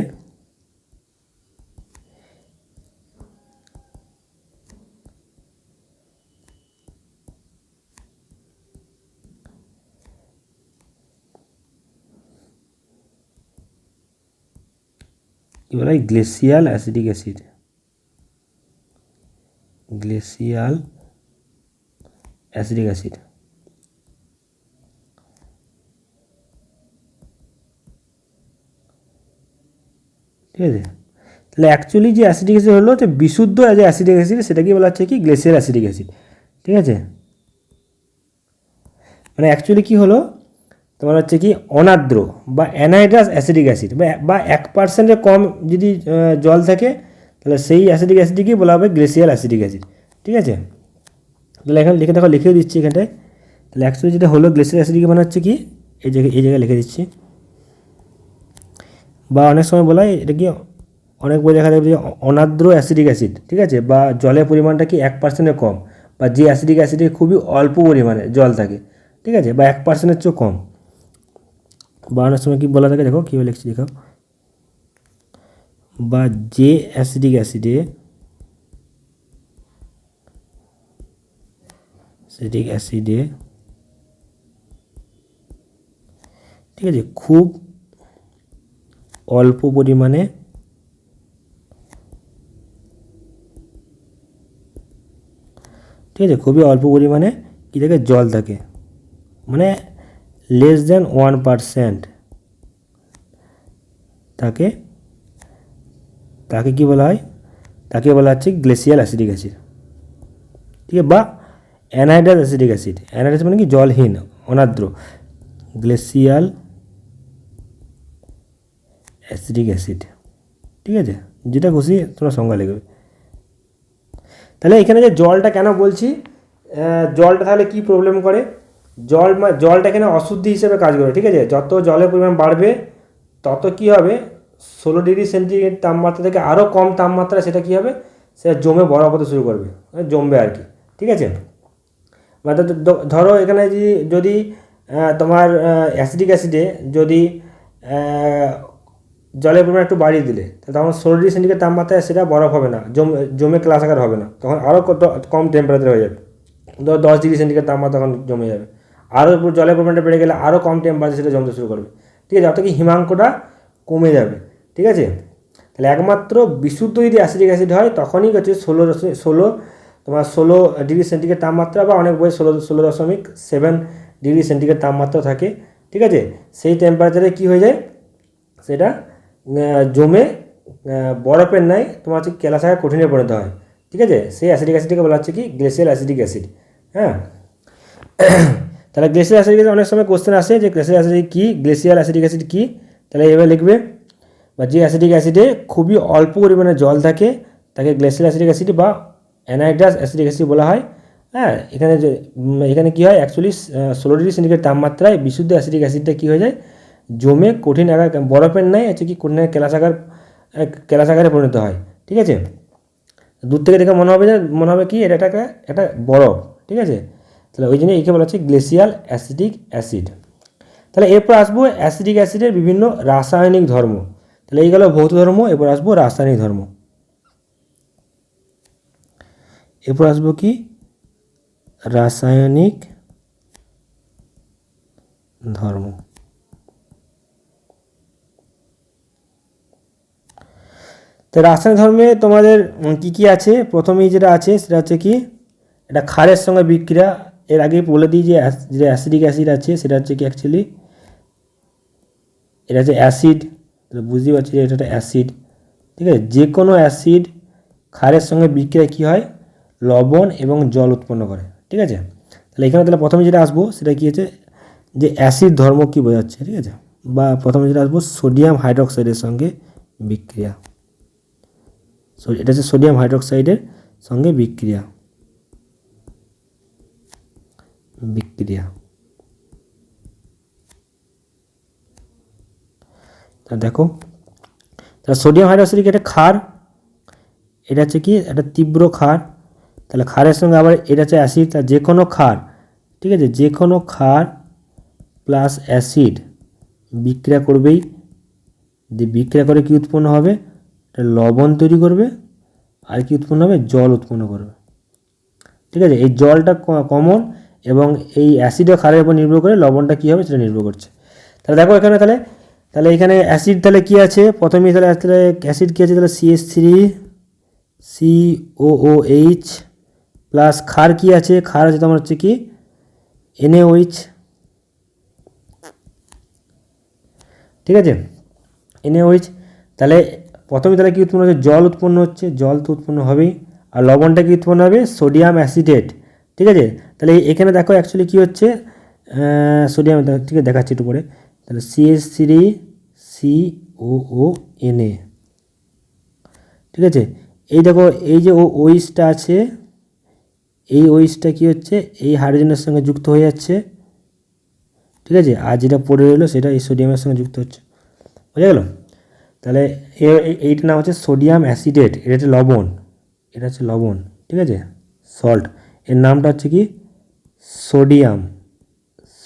কী বলা হয়, glacial acidic acid, glacial acidic acid. ঠিক আছে। তাহলে অ্যাকচুয়ালি যে অ্যাসিডিক অ্যাসিড হলো যে বিশুদ্ধ যে অ্যাসিডিক অ্যাসিড সেটাকে বলা হচ্ছে কি গ্লেসিয়াল অ্যাসিডিক অ্যাসিড, ঠিক আছে। মানে অ্যাকচুয়ালি কী হলো তোমার হচ্ছে কি অনার্দ্র বা অ্যানাইড্রাস অ্যাসিডিক অ্যাসিড বা 1% কম যদি জল থাকে তাহলে সেই অ্যাসিডিক অ্যাসিডকেই বলা হবে গ্লেসিয়াল অ্যাসিডিক অ্যাসিড, ঠিক আছে। তাহলে এখানে লিখে দেখো, লিখেও দিচ্ছি এখানটায়। তাহলে অ্যাকচুয়ালি যেটা হলো গ্লেসিয়াল অ্যাসিডিক মানে হচ্ছে কি এই জায়গায় লিখে দিচ্ছি। বা অনেক সময় বলা হয় এটা কি অনেক বই দেখা যাবে যে অনার্দ্র অ্যাসিডিক অ্যাসিড, ঠিক আছে, বা জলের পরিমাণটা কি 1%-এর কম, বা যে অ্যাসিডিক অ্যাসিডে খুবই অল্প পরিমাণে জল থাকে, ঠিক আছে, বা 1%-এর চেয়েও কম। বা অনেক সময় কী বলা থাকে দেখো কীভাবে লিখছি দেখো, বা যে অ্যাসিডিক অ্যাসিডে ঠিক আছে খুব অল্প পরিমাণে ঠিক আছে খুবই অল্প পরিমাণে কী থাকে জল থাকে, মানে লেস দ্যান 1% তাকে কী বলা হয়, তাকে বলা হচ্ছে গ্লেসিয়াল অ্যাসিডিক অ্যাসিড, ঠিক আছে, বা অ্যানাইড্রাস অ্যাসিডিক অ্যাসিড। অ্যানাইড্রাস মানে কি জলহীন, অনার্দ্র, গ্লেসিয়াল অ্যাসিডিক অ্যাসিড, ঠিক আছে, যেটা খুশি তোমরা সংজ্ঞা লিখবে। তাহলে এখানে যে জলটা কেন বলছি, জলটা তাহলে কি প্রবলেম করে, জলটা এখানে অশুদ্ধি হিসেবে কাজ করে, ঠিক আছে। যত জলের পরিমাণ বাড়বে তত কী হবে, 16 ডিগ্রি সেন্টিগ্রেড তাপমাত্রা থেকে আরও কম তাপমাত্রা সেটা কী হবে, সেটা জমে বরফ হতে শুরু করবে, জমবে আর কি, ঠিক আছে। মানে ধরো এখানে যদি তোমার অ্যাসিডিক অ্যাসিডে যদি জলের পরিমাণ একটু বাড়িয়ে দিলে তখন 16 ডিগ্রি সেন্টিগ্রেড তাপমাত্রায় সেটা বরফ হবে না, জমে ক্লাস আকার হবে না, তখন আরও কম টেম্পারেচার হয়ে যাবে, 10 ডিগ্রি সেন্টিগ্রেড তাপমাত্রা তখন জমে যাবে। আরও জলের পরিমাণটা বেড়ে গেলে আরও কম টেম্পারেচার সেটা জমতে শুরু করবে, ঠিক আছে, যত কি হিমাঙ্কটা কমে যাবে, ঠিক আছে। তাহলে একমাত্র বিশুদ্ধ যদি অ্যাসিডিক অ্যাসিড হয় তখনই হচ্ছে 16 ডিগ্রি সেন্টিগ্রেড তাপমাত্রা, বা অনেক বই 16.7 ডিগ্রি সেন্টিগ্রেড তাপমাত্রা থাকে, ঠিক আছে। সেই টেম্পারেচারে কী হয়ে যায়, সেটা জমে বরফের ন্যায় তোমার হচ্ছে কেলাসাকার কঠিনে পরিণত হয়, ঠিক আছে। সেই অ্যাসিডিক অ্যাসিডকে বলা হচ্ছে কি গ্লেসিয়াল অ্যাসিডিক অ্যাসিড, হ্যাঁ। তাহলে গ্লেসিয়াল অ্যাসিডিক অ্যাসিড অনেক সময় কোশ্চেন আসে যে গ্লেসিয়াল অ্যাসিড কী, গ্লেসিয়াল অ্যাসিডিক অ্যাসিড কী, তাহলে এভাবে লিখবে, বা যে অ্যাসিডিক অ্যাসিডে খুবই অল্প পরিমাণে জল থাকে তাকে গ্লেসিয়াল অ্যাসিডিক অ্যাসিড বা অ্যানাইড্রাস অ্যাসিডিক অ্যাসিড বলা হয়, হ্যাঁ। এখানে কী হয়, অ্যাকচুয়ালি 16 ডিগ্রি সেন্টিগ্রেড তাপমাত্রায় বিশুদ্ধ অ্যাসিডিক অ্যাসিডটা কী হয়ে যায়, জমে কঠিন আকার বরফের ন্যায় হচ্ছে কি কঠিন কেলাসাকারে পরিণত হয়, ঠিক আছে। দূর থেকে দেখে মনে হবে কি এটা একটা বরফ, ঠিক আছে। তাহলে ওই জন্য একে বলা হচ্ছে গ্লেসিয়াল অ্যাসিডিক অ্যাসিড। তাহলে এরপর আসবো অ্যাসিডিক অ্যাসিডের বিভিন্ন রাসায়নিক ধর্ম। তাহলে এই গেল ভৌত ধর্ম, এরপর আসবো রাসায়নিক ধর্ম। এরপর আসবো কি রাসায়নিক ধর্ম। তো রাসায়নিক ধর্মে তোমাদের কি কি আছে, প্রথমেই যেটা আছে সেটা হচ্ছে কি এটা ক্ষারের সঙ্গে বিক্রিয়া। এর আগেই বলে দিই যে যেটা অ্যাসিডিক অ্যাসিড আছে সেটা হচ্ছে কি অ্যাকচুয়ালি এটা হচ্ছে অ্যাসিড, বুঝতেই পারছি যে এটা একটা অ্যাসিড, ঠিক আছে। যে কোনো অ্যাসিড ক্ষারের সঙ্গে বিক্রিয়ায় কী হয়, লবণ এবং জল উৎপন্ন করে, ঠিক আছে। তাহলে এখানে তাহলে প্রথমে যেটা আসবো সেটা কী হচ্ছে যে অ্যাসিড ধর্ম কী বোঝাচ্ছে, ঠিক আছে। বা প্রথমে যেটা আসবো সোডিয়াম হাইড্রোক্সাইডের সঙ্গে বিক্রিয়া, এটা হচ্ছে সোডিয়াম হাইড্রোক্সাইডের সঙ্গে বিক্রিয়া। তা দেখো, তাহলে সোডিয়াম হাইড্রোক্সাইড একটা ক্ষার, এটা হচ্ছে কি একটা তীব্র ক্ষার। তাহলে ক্ষারের সঙ্গে আবার এটা হচ্ছে অ্যাসিড। তা যে কোনো ক্ষার, ঠিক আছে, যে কোনো ক্ষার প্লাস অ্যাসিড বিক্রিয়া করবেই, বিক্রিয়া করে কি উৎপন্ন হবে, লবণ তৈরি করবে, আর কি উৎপন্ন হবে, জল উৎপন্ন করবে, ঠিক আছে। এই জলটা কমন এবং এই অ্যাসিড ও ক্ষারের উপর নির্ভর করে লবণটা কী হবে সেটা নির্ভর করছে। তাহলে দেখো এখানে তাহলে এখানে অ্যাসিড তাহলে কী আছে, প্রথমেই তাহলে অ্যাসিড কী আছে, তাহলে CH3COOH প্লাস ক্ষার কী আছে, ক্ষার আছে তোমার হচ্ছে কি NaOH, ঠিক আছে, NaOH। তাহলে প্রথমে তাহলে কি উৎপন্ন হচ্ছে, জল উৎপন্ন হচ্ছে, জল তো উৎপন্ন হবেই। আর লবণটা কি উৎপন্ন হবে, সোডিয়াম অ্যাসিটেট। ঠিক আছে, তাহলে এখানে দেখো অ্যাকচুয়ালি কী হচ্ছে, সোডিয়াম, ঠিক আছে দেখাচ্ছি একটু পরে। তাহলে CH3COONA। ঠিক আছে, এই দেখো এই যে ওইসটা আছে, এই ওইসটা কী হচ্ছে, এই হাইড্রোজেনের সঙ্গে যুক্ত হয়ে যাচ্ছে। ঠিক আছে, আর যেটা পড়ে রইলো সেটা এই সোডিয়ামের সঙ্গে যুক্ত হচ্ছে। বুঝা গেল? তাহলে এইটার নাম হচ্ছে সোডিয়াম অ্যাসিডেট, এটা হচ্ছে লবণ, এটা হচ্ছে লবণ। ঠিক আছে, সল্ট, এর নামটা হচ্ছে কি সোডিয়াম।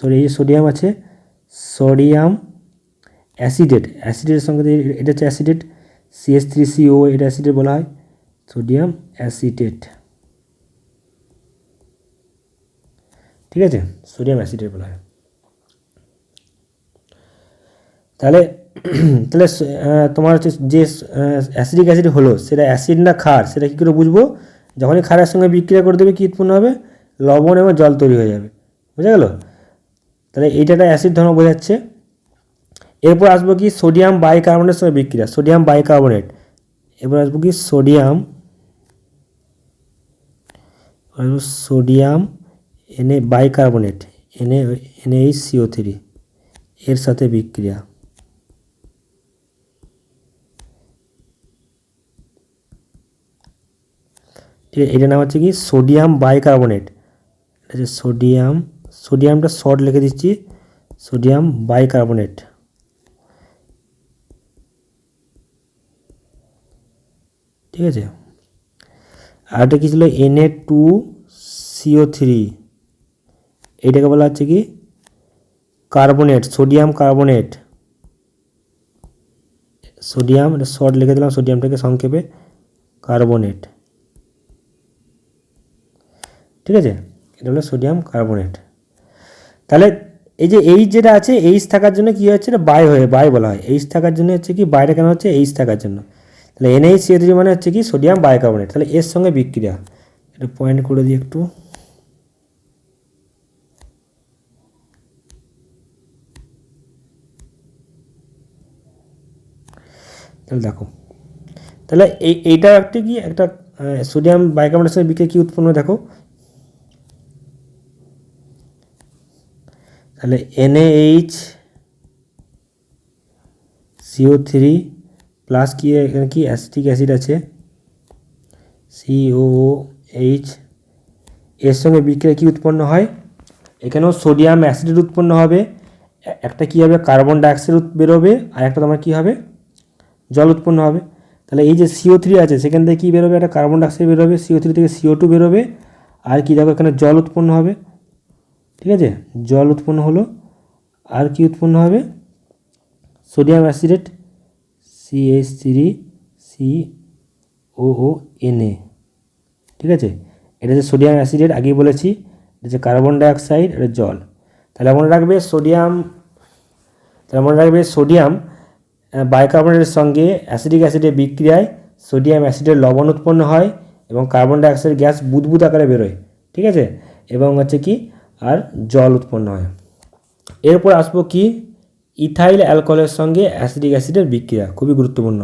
এই যে সোডিয়াম আছে, সোডিয়াম অ্যাসিডেট, অ্যাসিডের সঙ্গে এটা হচ্ছে অ্যাসিডেট, CH3CO, এটা অ্যাসিডেট বলা হয়, সোডিয়াম অ্যাসিটেট। ঠিক আছে, সোডিয়াম অ্যাসিডেট বলা হয়। তাহলে তাহলে তোমার হচ্ছে যে অ্যাসিডিক অ্যাসিড হলো, সেটা অ্যাসিড না ক্ষার, সেটা কী করে বুঝবো? যখনই ক্ষারের সঙ্গে বিক্রিয়া করে দেবে, কী উৎপন্ন হবে, লবণ এবং জল তৈরি হয়ে যাবে। বুঝা গেল? তাহলে এইটা একটা অ্যাসিড ধর্ম বোঝাচ্ছে। এরপর আসবো কি সোডিয়াম বাইকার্বনেটের সঙ্গে বিক্রিয়া, সোডিয়াম বাইকার্বনেট। এরপর আসবো কি সোডিয়াম বাইকার্বনেট, NaHCO3 এর সাথে বিক্রিয়া। ঠিক আছে, এটার নাম হচ্ছে কি সোডিয়াম বাইকার্বনেট। এটা হচ্ছে সোডিয়ামটা শর্ট লিখে দিচ্ছি, সোডিয়াম বাইকার্বনেট। ঠিক আছে, আর এটা কী ছিল, Na2CO3, এইটাকে বলা হচ্ছে কি কার্বনেট, সোডিয়াম কার্বনেট। সোডিয়াম, এটা শর্ট লিখে দিলাম, সোডিয়ামটাকে সংক্ষেপে কার্বনেট। ঠিক আছে, এটা হলো সোডিয়াম কার্বনেট। তাহলে এই যে এইচ যেটা আছে, এইচ থাকার জন্য কী হচ্ছে, এটা বাই বলা হয়। এইচ থাকার জন্য হচ্ছে কি, বাইরে কেন হচ্ছে, এইচ থাকার জন্য। তাহলে NaHCO3 মানে হচ্ছে কি সোডিয়াম বাইকার্বনেট। তাহলে এর সঙ্গে বিক্রিয়া, এটা পয়েন্ট করে দিই একটু। তাহলে দেখো, তাহলে এইটা একটা কি একটা সোডিয়াম বাইকার্বনেটের সঙ্গে বিক্রিয়া কী উৎপন্ন, দেখো তাহলে NaHCO3 প্লাস কি, এখানে কি অ্যাসিটিক অ্যাসিড আছে, COOH, এর সঙ্গে বিক্রিয়া কী উৎপন্ন হয়, এখানেও সোডিয়াম অ্যাসিড উৎপন্ন হবে, একটা কী হবে, কার্বন ডাইঅক্সাইড বেরোবে, আর একটা তোমার কী হবে, জল উৎপন্ন হবে। তাহলে এই যে CO3 আছে, সেখান থেকে কী বেরোবে, একটা কার্বন ডাইঅক্সাইড বেরোবে, CO3 থেকে CO2 বেরোবে, আর কি দেখো এখানে জল উৎপন্ন হবে। ঠিক আছে, জল উৎপন্ন হলো, আর কি উৎপন্ন হবে, সোডিয়াম অ্যাসিডেট, CH3COONA। ঠিক আছে, এটা হচ্ছে সোডিয়াম অ্যাসিডেট, আগেই বলেছি, এটা হচ্ছে কার্বন ডাইঅক্সাইড, এটা জল। তাহলে মনে রাখবে সোডিয়াম বাইকার্বনেটের সঙ্গে অ্যাসিডিক অ্যাসিডের বিক্রিয়ায় সোডিয়াম অ্যাসিডের লবণ উৎপন্ন হয় এবং কার্বন ডাইঅক্সাইড গ্যাস বুদবুদ আকারে বেরোয়। ঠিক আছে, এবং হচ্ছে কি আর জল উৎপন্ন হয়। এরপর আসবো কি ইথাইল অ্যালকোহলের সঙ্গে অ্যাসিডিক অ্যাসিডের বিক্রিয়া, খুবই গুরুত্বপূর্ণ,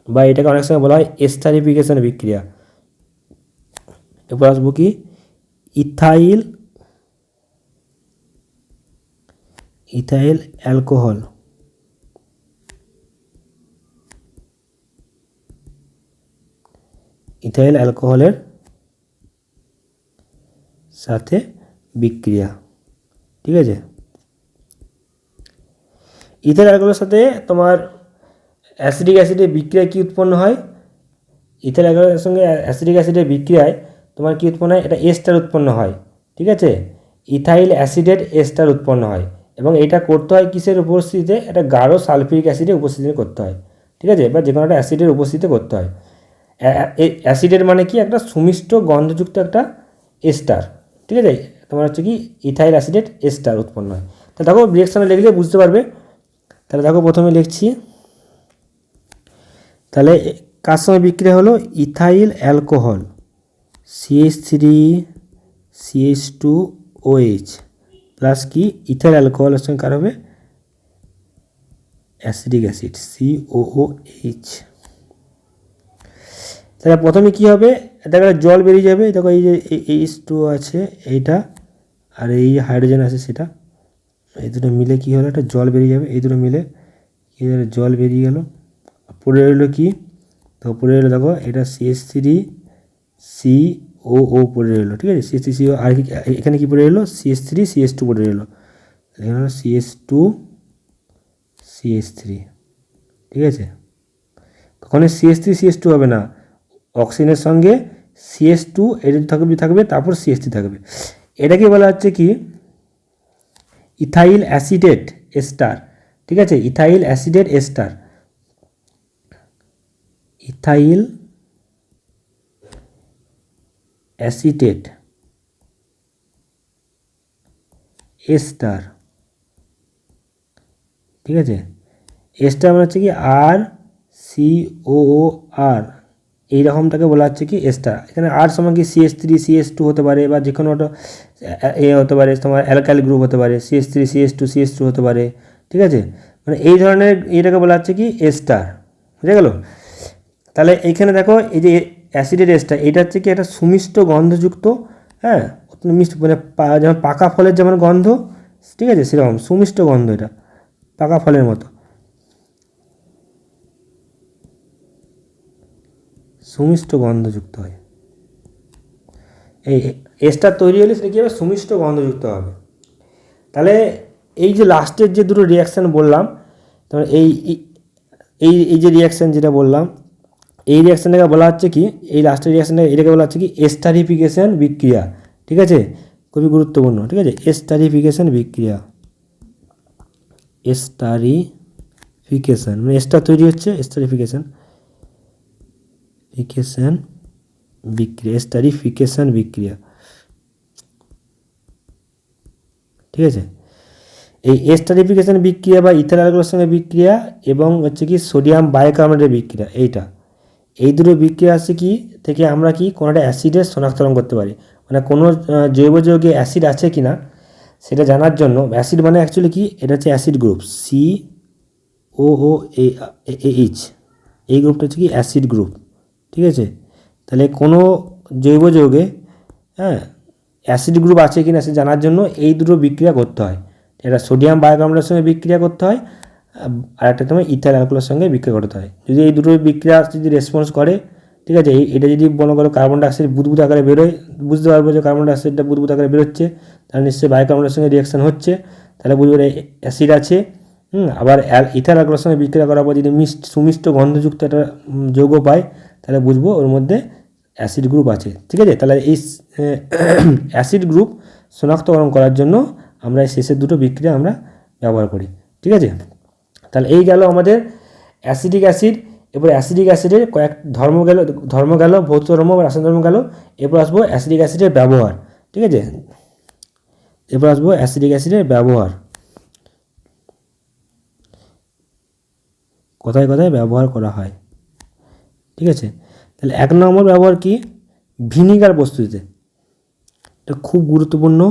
বা এটাকে অনেক সময় বলা হয় এস্টারিফিকেশন বিক্রিয়া। এরপর আসবো কি ইথাইল অ্যালকোহল, ইথাইল অ্যালকোহলের সাথে বিক্রিয়া। ঠিক আছে, ইথাইল অ্যালকোহলের সাথে তোমার অ্যাসিডিক অ্যাসিডের বিক্রিয়ায় কী উৎপন্ন হয়, ইথাইল অ্যালকোহলের সঙ্গে অ্যাসিডিক অ্যাসিডের বিক্রিয়ায় তোমার কী উৎপন্ন হয়, এটা এস্টার উৎপন্ন হয়। ঠিক আছে, ইথাইল অ্যাসিডের এস্টার উৎপন্ন হয়, এবং এটা করতে হয় কিসের উপস্থিতিতে, এটা গাঢ় সালফিউরিক অ্যাসিডের উপস্থিতিতে করতে হয়। ঠিক আছে, বা যে কোনো একটা অ্যাসিডের উপস্থিতিতে করতে হয়। অ্যাসিডের মানে কি, একটা সুমিষ্ট গন্ধযুক্ত একটা এস্টার। ঠিক আছে, তোমার হচ্ছে কি ইথাইল অ্যাসিডের এস্টার উৎপন্ন হয়। তাহলে দেখো রিঅ্যাকশানে লিখলে বুঝতে পারবে। তাহলে দেখো প্রথমে লিখছি, তাহলে কার সঙ্গে বিক্রিয়া হলো, ইথাইল অ্যালকোহল CH3CH2OH প্লাস কি ইথাইল অ্যালকোহলের সঙ্গে কার হবে, অ্যাসিডিক অ্যাসিড COOH। তাহলে প্রথমে কী হবে, দেখা জল বেরিয়ে যাবে, দেখো এই যে H2 আছে এইটা, আর এই হাইড্রোজেন আছে সেটা, এই দুটো মিলে কী হলো, একটা জল বেরিয়ে যাবে, এই দুটো মিলে কী হলো, জল বেরিয়ে গেল। পড়ে রইলো কি, তো পড়ে রইলো দেখো এটা CH3COO পড়ে রইলো, ঠিক আছে, CH3CO। আর কি এখানে কী পড়ে রইলো, CH3CH2 পড়ে রইলো, এখানে হলো CH2CH3, ঠিক আছে। কখনো CH3CH2 হবে না, অক্সিজেনের সঙ্গে CH2 এটা থাকবে, তারপর CH3 থাকবে। এটাকে বলা হচ্ছে কি ইথাইল অ্যাসিডেট এস্টার, ঠিক আছে, ethyl acetate ester, ethyl acetate ester, ঠিক আছে। এস্টার মানে হচ্ছে কি RCOOR, এইরকমটাকে বলা হচ্ছে কি এস্টার। এখানে আর সময় কি CH3CH2 হতে পারে, বা যে কোনো একটা হতে পারে, তোমার অ্যালকাইল গ্রুপ হতে পারে, CH3CH2CH2 হতে পারে, ঠিক আছে। মানে এই ধরনের এইটাকে বলা হচ্ছে কি এস্টার, বুঝে গেল। তাহলে এইখানে দেখো এই যে অ্যাসিডের এস্টার, এটা হচ্ছে কি একটা সুমিষ্ট গন্ধযুক্ত, হ্যাঁ, মিষ্টি, মানে যেমন পাকা ফলের যেমন গন্ধ, ঠিক আছে, সেরকম সুমিষ্ট গন্ধ, এটা পাকা ফলের মতো সুমিষ্ট গন্ধযুক্ত হয়। এই এস্টার তৈরি হলে সেটা কী হবে, সুমিষ্ট গন্ধযুক্ত হবে। তাহলে এই যে লাস্টের যে দুটো রিয়াকশান বললাম, তাহলে এই এই এই যে রিয়াকশান যেটা বললাম, এই রিয়াকশানটাকে বলা হচ্ছে কি, এই লাস্টের রিয়াকশানটা এটাকে বলা হচ্ছে কি এস্টারিফিকেশন বিক্রিয়া, ঠিক আছে, খুবই গুরুত্বপূর্ণ, ঠিক আছে, এস্টারিফিকেশন বিক্রিয়া, এস্টারিফিকেশন মানে এস্টার তৈরি হচ্ছে, এস্টারিফিকেশন বিক্রিয়া, এস্টারিফিকেশন বিক্রিয়া, ঠিক আছে। এই এস্টারিফিকেশন বিক্রিয়া বা ইথাইল অ্যালকোহলের সঙ্গে বিক্রিয়া এবং হচ্ছে কি সোডিয়াম বাইকার্বনেটের বিক্রিয়া, এই দুটো বিক্রিয়া আছে কি থেকে আমরা কি কোনো একটা অ্যাসিডের শনাক্তকরণ করতে পারি, মানে কোনো জৈব যৌগে অ্যাসিড আছে কি না সেটা জানার জন্য। অ্যাসিড মানে অ্যাকচুয়ালি কি, এটা হচ্ছে অ্যাসিড গ্রুপ COOH, এই গ্রুপটা হচ্ছে কি অ্যাসিড গ্রুপ, ঠিক আছে। তাহলে কোনো জৈব যৌগে, হ্যাঁ, অ্যাসিড গ্রুপ আছে কি না সে জানার জন্য এই দুটো বিক্রিয়া করতে হয়। এটা সোডিয়াম বাইকার্বনেটের সঙ্গে বিক্রিয়া করতে হয়, আর একটা তোমার ইথাইল অ্যালকোহলের সঙ্গে বিক্রিয়া করতে হয়। যদি এই দুটো বিক্রিয়া যদি রেসপন্স করে, ঠিক আছে, এটা যদি মনে করো কার্বন ডাইঅক্সাইড বুদবুদ আকারে বেরোয়, বুঝতে পারবো যে কার্বন ডাইঅক্সাইডটা বুদবুদ আকারে বেরোচ্ছে, তাহলে নিশ্চয়ই বাইকার্বনেটের সঙ্গে রিয়াকশান হচ্ছে, তাহলে বুঝবো অ্যাসিড আছে। আবার ইথাইল অ্যালকোহলের সঙ্গে বিক্রিয়া করার পর যদি সুমিষ্ট গন্ধযুক্ত একটা যৌগ পাই, তাহলে বুঝবো ওর মধ্যে অ্যাসিড গ্রুপ আছে, ঠিক আছে। তাহলে এই অ্যাসিড গ্রুপ শনাক্তকরণ করার জন্য আমরা এই শেষের দুটো বিক্রিয়া আমরা ব্যবহার করি, ঠিক আছে। তাহলে এই গেল আমাদের অ্যাসিডিক অ্যাসিড। এরপর অ্যাসিডিক অ্যাসিডের কয়েক ধর্ম গেল, ভৌত ধর্ম বা রাসায়নিক ধর্ম গেল। এরপর আসবো অ্যাসিডিক অ্যাসিডের ব্যবহার, ঠিক আছে। এরপর আসবো অ্যাসিডিক অ্যাসিডের ব্যবহার, কোথায় কোথায় ব্যবহার করা হয়, ঠিক আছে। তাহলে 1 নম্বর ব্যবহার কি, ভিনিগার প্রস্তুতিতে, এটা খুব গুরুত্বপূর্ণ।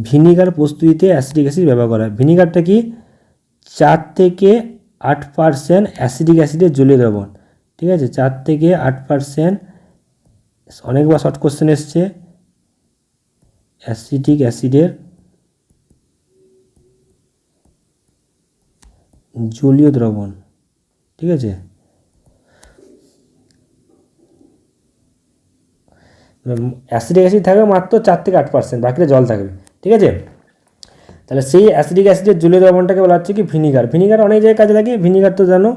ভিনিগার প্রস্তুতিতে অ্যাসিডিক অ্যাসিড ব্যবহার করা হয়। ভিনিগারটা কি 4 থেকে 8% অ্যাসিডিক অ্যাসিডের জলীয় দ্রবণ, ঠিক আছে, 4 থেকে 8%। অনেকবার শর্ট কোশ্চেন এসছে, অ্যাসিডিক অ্যাসিডের জলীয় দ্রবণ, ঠিক আছে। অ্যাসিডিক অ্যাসিড থাকবে মাত্র 4 থেকে 8%, বাকিটা জল থাকবে, ঠিক আছে। তাহলে সেই অ্যাসিডিক অ্যাসিডের জলীয় দ্রবণটাকে বলা হচ্ছে কি ভিনিগার। ভিনিগার অনেক জায়গায় কাজে লাগে। ভিনিগার তো জানো,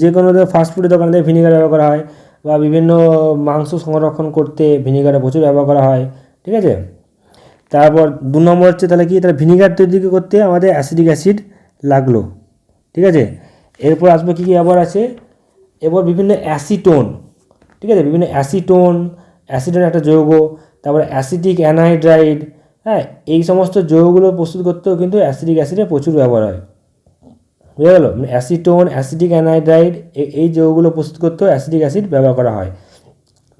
যে কোনো ফাস্টফুডের দোকানে থেকে ভিনিগার ব্যবহার করা হয়, বা বিভিন্ন মাংস সংরক্ষণ করতে ভিনিগারের প্রচুর ব্যবহার করা হয়, ঠিক আছে। তারপর 2 নম্বর হচ্ছে তাহলে কি, তাহলে ভিনিগার তৈরি করতে আমাদের অ্যাসিডিক অ্যাসিড লাগলো, ঠিক আছে। এরপর আসবো কী কী ব্যবহার আছে, এরপর বিভিন্ন অ্যাসিটোন, ঠিক আছে, বিভিন্ন অ্যাসিটোন একটা যৌগ, তারপর অ্যাসিটিক অ্যানহাইড্রাইড, হ্যাঁ, এই সমস্ত যৌগগুলো প্রস্তুত করতেও কিন্তু অ্যাসিডিক অ্যাসিডের প্রচুর ব্যবহার হয়, বুঝে গেল। অ্যাসিটোন, অ্যাসিটিক অ্যানহাইড্রাইড, এই যৌগগুলো প্রস্তুত করতেও অ্যাসিডিক অ্যাসিড ব্যবহার করা হয়।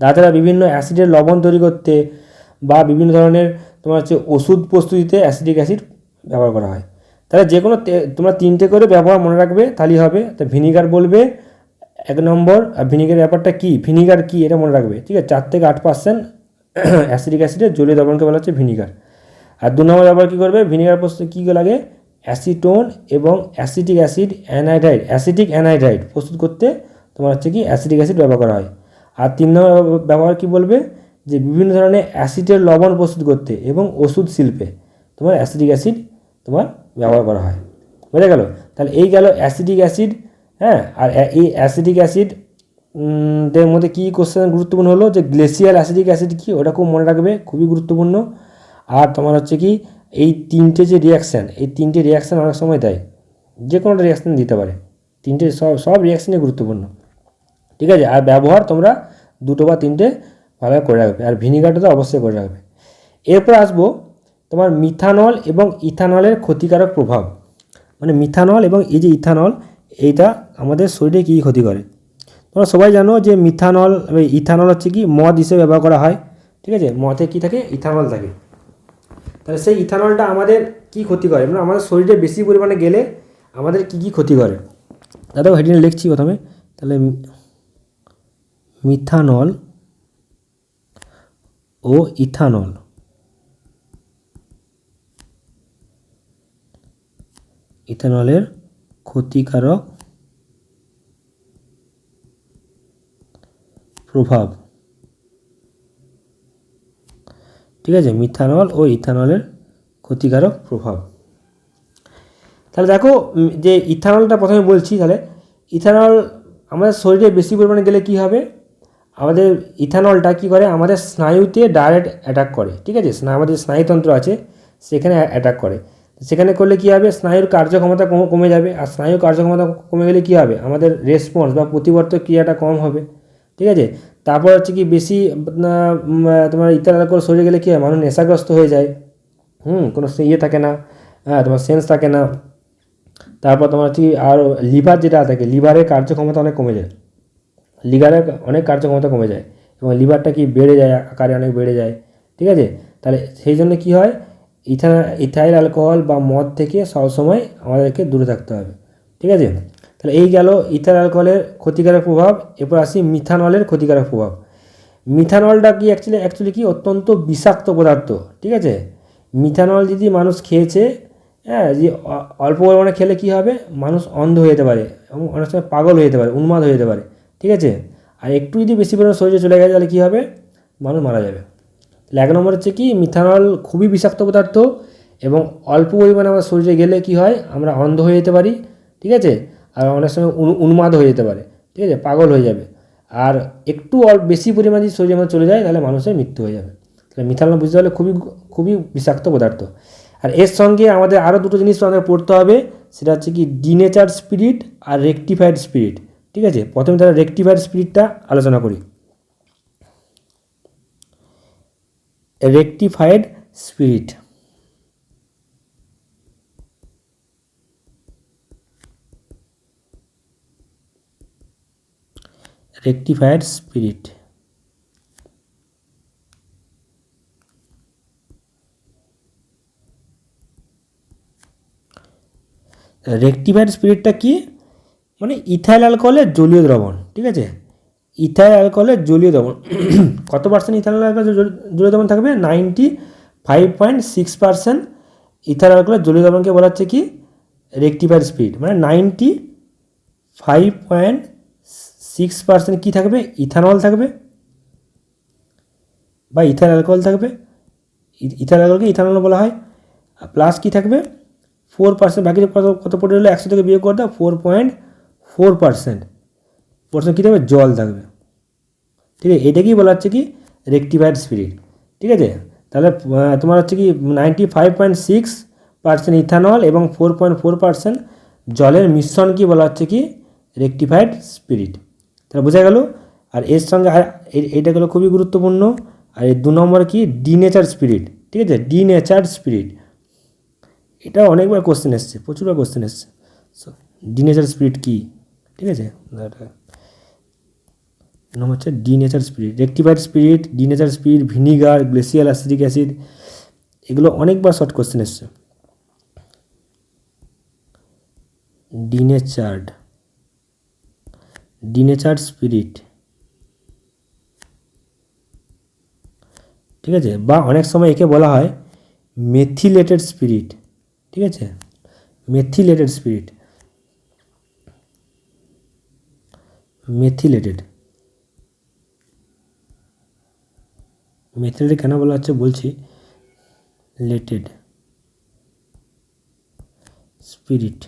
তাছাড়া বিভিন্ন অ্যাসিডের লবণ তৈরি করতে বা বিভিন্ন ধরনের তোমার হচ্ছে ওষুধ প্রস্তুতিতে অ্যাসিটিক অ্যাসিড ব্যবহার করা হয়। তাহলে যে কোনো তোমরা 3টে করে ব্যবহার মনে রাখবে, তাহলেই হবে। তো ভিনিগার বলবে 1 নম্বর, আর ভিনিগারের ব্যাপারটা কী, ভিনিগার কী এটা মনে রাখবে, ঠিক আছে। 4 থেকে 8% অ্যাসিডিক অ্যাসিডের জলীয় দ্রবণকে বলা হচ্ছে ভিনিগার। আর 2 নম্বর ব্যাপার কী করবে, ভিনিগার প্রস্তুত কী লাগে, অ্যাসিটোন এবং অ্যাসিটিক অ্যাসিড অ্যানাইড্রাইড, অ্যাসিটিক অ্যানাইড্রাইড প্রস্তুত করতে তোমার হচ্ছে কি অ্যাসিটিক অ্যাসিড ব্যবহার করা হয়। আর 3 নম্বর ব্যবহার কী বলবে, যে বিভিন্ন ধরনের অ্যাসিডের লবণ প্রস্তুত করতে এবং ওষুধ শিল্পে তোমার অ্যাসিটিক অ্যাসিড তোমার ব্যবহার করা হয়। বোঝা গেল? তাহলে এই গেল অ্যাসিটিক অ্যাসিড। হ্যাঁ, আর এই অ্যাসিটিক অ্যাসিড দের মধ্যে কী কোশ্চেন গুরুত্বপূর্ণ হলো, যে গ্লেসিয়াল অ্যাসিটিক অ্যাসিড কী, ওটা খুব মনে রাখবে, খুবই গুরুত্বপূর্ণ। আর তোমার হচ্ছে কি এই 3টে যে রিয়াকশান, এই 3টে রিয়াকশান অনেক সময় দেয়, যে কোনো রিয়াকশান দিতে পারে, 3টে সব রিয়াকশানই গুরুত্বপূর্ণ, ঠিক আছে। আর ব্যবহার তোমরা 2টো বা 3টে ভালোভাবে করে রাখবে, আর ভিনিগারটা তো অবশ্যই করে রাখবে। এরপর আসবো তোমার মিথানল এবং ইথানলের ক্ষতিকারক প্রভাব। মানে মিথানল এবং এই যে ইথানল, এইটা আমাদের শরীরে কী ক্ষতি করে। তোমরা সবাই জানো যে মিথানল ইথানল হচ্ছে কি মদ হিসেবে ব্যবহার করা হয়, ঠিক আছে। মদে কী থাকে, ইথানল থাকে। তাহলে সেই ইথানলটা আমাদের কী ক্ষতি করে, মানে আমাদের শরীরে বেশি পরিমাণে গেলে আমাদের কী কী ক্ষতি করে। দাদা হেডিং লিখছি প্রথমে। তাহলে মিথানল ও ইথানল ইথানলের ক্ষতিকারক প্রভাব, ঠিক আছে। মিথানল ও ইথানলের ক্ষতিকারক প্রভাব। তাহলে দেখো যে ইথানলটা প্রথমে বলছি, তাহলে ইথানল আমাদের শরীরে বেশি পরিমাণে গেলে কী হবে, আমাদের ইথানলটা কী করে, আমাদের স্নায়ুতে ডাইরেক্ট অ্যাটাক করে, ঠিক আছে। আমাদের স্নায়ুতন্ত্র আছে, সেখানে অ্যাটাক করে। সেখানে করলে কী হবে, স্নায়ুর কার্যক্ষমতা কমে যাবে। আর স্নায়ুর কার্যক্ষমতা কমে গেলে কী হবে, আমাদের রেসপন্স বা প্রতিবর্তক ক্রিয়াটা কম হবে, ঠিক আছে। তারপর হচ্ছে কি বেশি তোমার ইথানল করে শরীরে গেলে কী হয়, মানুষ নেশাগ্রস্ত হয়ে যায়, কোনো ইয়ে থাকে না, তোমার সেন্স থাকে না। তারপর তোমার হচ্ছে আর লিভার যেটা থাকে, লিভারের কার্যক্ষমতা অনেক কমে যায়, লিভারের অনেক কার্যক্ষমতা কমে যায়, এবং লিভারটা কি বেড়ে যায়, আকারে অনেক বেড়ে যায়, ঠিক আছে। তাহলে সেই জন্য কী হয়, ইথাইল অ্যালকোহল বা মদ থেকে সবসময় আমাদেরকে দূরে থাকতে হবে, ঠিক আছে। তাহলে এই গেল ইথাইল অ্যালকোহলের ক্ষতিকারক প্রভাব। এরপর আসি মিথানলের ক্ষতিকারক প্রভাব। মিথানলটা কি অ্যাকচুয়ালি কি অত্যন্ত বিষাক্ত পদার্থ, ঠিক আছে। মিথানল যদি মানুষ খেয়েছে, হ্যাঁ, যে অল্প পরিমাণে খেলে কী হবে, মানুষ অন্ধ হয়ে যেতে পারে এবং অনেক সময় পাগল হয়ে যেতে পারে, উন্মাদ হয়ে যেতে পারে, ঠিক আছে। আর একটু যদি বেশি পরিমাণে শরীরে চলে গেছে তাহলে কী হবে, মানুষ মারা যাবে। তাহলে 1 নম্বর হচ্ছে কি মিথানল খুবই বিষাক্ত পদার্থ, এবং অল্প পরিমাণে আমার শরীরে গেলে কী হয়, আমরা অন্ধ হয়ে যেতে পারি, ঠিক আছে। আর অনেক সময় উন্মাদ হয়ে যেতে পারে, ঠিক আছে, পাগল হয়ে যাবে। আর একটু বেশি পরিমাণে যদি শরীরে চলে যায় তাহলে মানুষের মৃত্যু হয়ে যাবে। তাহলে মিথানল বুঝতে পারলে খুবই খুবই বিষাক্ত পদার্থ। আর এর সঙ্গে আমাদের আরও 2টো জিনিস আমাদের পড়তে হবে, সেটা হচ্ছে কি ডিনেচার স্পিরিট আর রেকটিফাইড স্পিরিট, ঠিক আছে। প্রথমে তাহলে রেকটিফাইড স্পিরিটটা আলোচনা করি। Rectified spirit, rectified spirit rectified স্পিরিটটা কি, মানে ইথাইল অ্যালকোহলের জলীয় দ্রবণ, ঠিক আছে। ইথাইল অ্যালকোহলের জলীয় দ্রবণ কত পার্সেন্ট ইথাইল অ্যালকোহলের জলীয় দ্রবণ থাকবে, 95.6% ইথাইল অ্যালকোহলের জলীয় দ্রবণকে বলা হচ্ছে কি রেকটিফাইড স্পিরিট। মানে 95.6% কী থাকবে, ইথানল থাকবে বা ইথাইল অ্যালকোহল থাকবে, ইথাইল অ্যালকোহলকে ইথানল বলা হয়। প্লাস কী থাকবে 4%, বাকি কত পড়ে হলো 100 থেকে বিয়োগ করে দাও, 4.4% কী থাকবে, জল থাকবে, ঠিক আছে। এটাকেই বলা হচ্ছে কি রেকটিফাইড স্পিরিট, ঠিক আছে। তাহলে তোমার হচ্ছে কি 95.6% ইথানল এবং 4.4% জলের মিশ্রণ কি বলা হচ্ছে কি রেকটিফাইড স্পিরিট। তাহলে বোঝা গেল। আর এর সঙ্গে আর এইটা গেলো খুবই গুরুত্বপূর্ণ। আর এই 2 নম্বর কি ডিনেচার স্পিরিট, ঠিক আছে। ডিনেচার স্পিরিট, এটা অনেকবার কোশ্চেন এসছে, প্রচুরবার কোশ্চেন এসছে। ডিনেচার স্পিরিট কী, ঠিক আছে। নাম হচ্ছে denature spirit, rectified spirit, denature spirit, vinegar, glacial acetic acid, এগুলো অনেকবার শর্ট কোশ্চেন এসছে। ডিনেচার্ড স্পিরিট, ঠিক আছে, বা অনেক সময় একে বলা হয় মেথিলেটেড স্পিরিট, ঠিক আছে, মেথিলেটেড স্পিরিট, মেথিলেটেড কেন বলা হচ্ছে বলছি। লেটেড স্পিরিট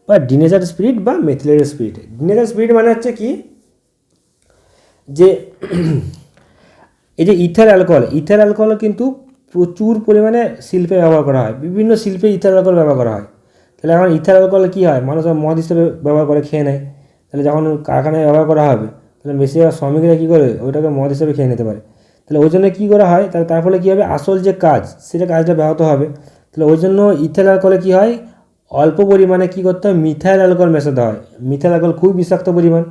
বা ডিনেচার স্পিরিট বা মেথিলেটেড স্পিরিট। ডিনেচার স্পিরিট মানে হচ্ছে কি, যে এই যে ইথার অ্যালকোহল কিন্তু প্রচুর পরিমাণে শিল্পে ব্যবহার করা হয়, বিভিন্ন শিল্পে ইথার অ্যালকোহল ব্যবহার করা হয়। তাহলে এখন ইথার অ্যালকোহল কী হয়, মানুষ মদ হিসেবে ব্যবহার করে খেয়ে নেয়। তাহলে যখন কারখানায় ব্যবহার করা হবে, তাহলে বেশিরভাগ শ্রমিকরা কী করে, ওইটাকে মদ হিসেবে খেয়ে নিতে পারে। তাহলে ওই জন্য কী করা হয়, তাহলে তার ফলে কী হবে, আসল যে কাজ কাজটা ব্যাহত হবে। তাহলে ওই জন্য ইথাইল অ্যালকোহলে কী হয়, অল্প পরিমাণে কী করতে হয়, মিথাইল অ্যালকোহল মেশাতে হয়। মিথাইল অ্যালকোহল খুবই বিষাক্ত পরিমাণ,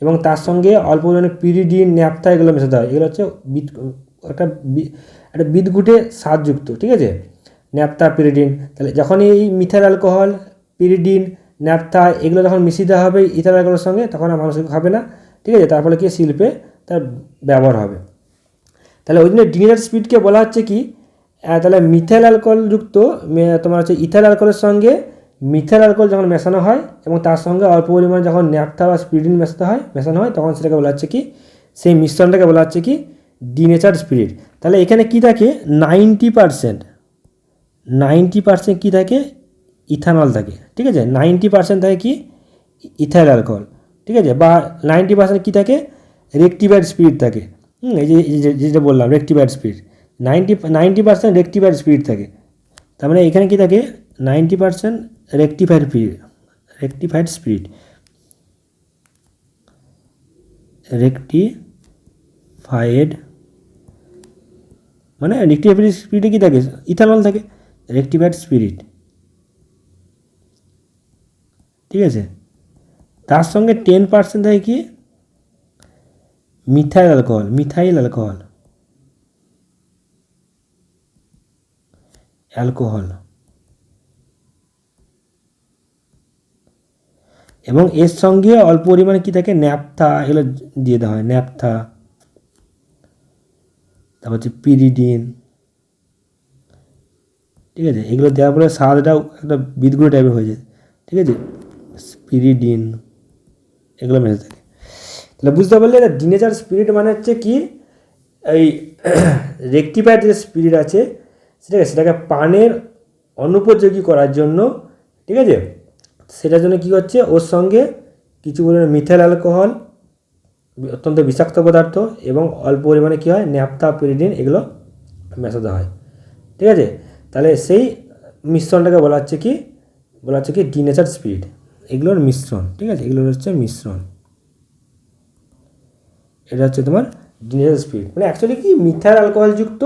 এবং তার সঙ্গে অল্প পরিমাণে পিরিডিন, ন্যাপথা এগুলো মেশাতে হয়। এগুলো হচ্ছে একটা বিদঘুটে স্বাদযুক্ত, ঠিক আছে, ন্যাপথা, পিরিডিন। তাহলে যখন এই মিথাইল অ্যালকোহল, পিরিডিন, ন্যাপথা এগুলো যখন মিশিতে হবে ইথাইল অ্যালকোহলের সঙ্গে, তখন আর মানুষ খাবে না, ঠিক আছে, তার ফলে কি শিল্পে তার ব্যবহার হবে। তাহলে ওই জন্য ডিনেচার স্পিরিটকে বলা হচ্ছে কি, তাহলে মিথাইল অ্যালকোহলযুক্ত তোমার হচ্ছে ইথাইল অ্যালকোহলের সঙ্গে মিথাইল অ্যালকোহল যখন মেশানো হয় এবং তার সঙ্গে অল্প পরিমাণে যখন ন্যাপথা বা স্পিরিডিন মেশানো হয়, তখন সেটাকে বলা হচ্ছে কি, সেই মিশ্রণটাকে বলা হচ্ছে কি ডিনেচার স্পিরিট। তাহলে এখানে কি থাকে, 90% কী থাকে, ইথানল থাকে, ঠিক আছে, 90% থাকে কি ইথাইল অ্যালকোহল, ঠিক আছে, বা 90% কী থাকে, রেক্টিফাইড স্পিরিট থাকে। এই যে যেটা বললাম রেক্টিফাইড স্পিরিট, 90% রেক্টিফাইড স্পিরিট থাকে। তার মানে এখানে কী থাকে, 90% রেক্টিফাইড স্পিরিট, রেক্টিফাইড মানে রেক্টিফাইড স্পিরিটে কী থাকে, ইথানল থাকে, রেক্টিফাইড স্পিরিট, ঠিক আছে। তার সঙ্গে 10% থাকে কি মিথাইল অ্যালকোহল, এবং এর সঙ্গে অল্প পরিমাণে কী থাকে, ন্যাপথা, এগুলো দিয়ে দেওয়া হয়, ন্যাপথা, তারপর হচ্ছে পিরিডিন, ঠিক আছে, এগুলো দেওয়ার পরে স্বাদটাও একটা বিদঘুটে টাইপের হয়ে যায়, ঠিক আছে, স্পিরিডিন এগুলো মেশে থাকে। তাহলে বুঝতে পারলে ডিনেচার স্পিরিট মানে হচ্ছে কি, এই রেক্টিফাইড যে স্পিরিট আছে সেটাকে পানের অনুপযোগী করার জন্য, ঠিক আছে, সেটার জন্য কী হচ্ছে, ওর সঙ্গে কিছু পরিমাণে মিথাইল অ্যালকোহল, অত্যন্ত বিষাক্ত পদার্থ, এবং অল্প পরিমাণে কী হয়, ন্যাপথা, পিরিডিন এগুলো মেশাতে হয়, ঠিক আছে। তাহলে সেই মিশ্রণটাকে বলা হচ্ছে কি ডিনেচার স্পিরিট, এগুলোর মিশ্রণ, ঠিক আছে, এগুলোর হচ্ছে মিশ্রণ। এটা হচ্ছে তোমার ডিনেচার স্পিরিট, মানে অ্যাকচুয়ালি কি মিথাইল অ্যালকোহলযুক্ত,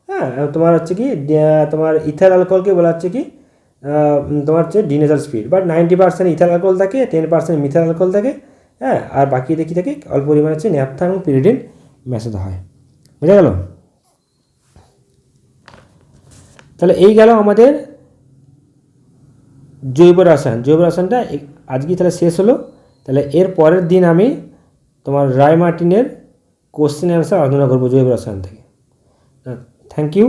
হ্যাঁ, তোমার হচ্ছে কি তোমার ইথাইল অ্যালকোহলকে বলা হচ্ছে কি তোমার হচ্ছে denature spirit. But 90% ethyl alcohol থাকে, 10% মিথাইল অ্যালকোহল থাকে, হ্যাঁ, আর বাকিতে কী থাকে, অল্প পরিমাণে হচ্ছে ন্যাপথা এবং পিরিডিন মেশাতে হয়। বুঝা গেল? তাহলে এই গেল আমাদের জৈব রসায়নটা আজকে তাহলে শেষ হলো। তাহলে এর পরের দিন আমি তোমার রায় মার্টিনের কোশ্চেন অ্যান্সার আলোচনা করবো জৈব রসায়ন থেকে। Thank you.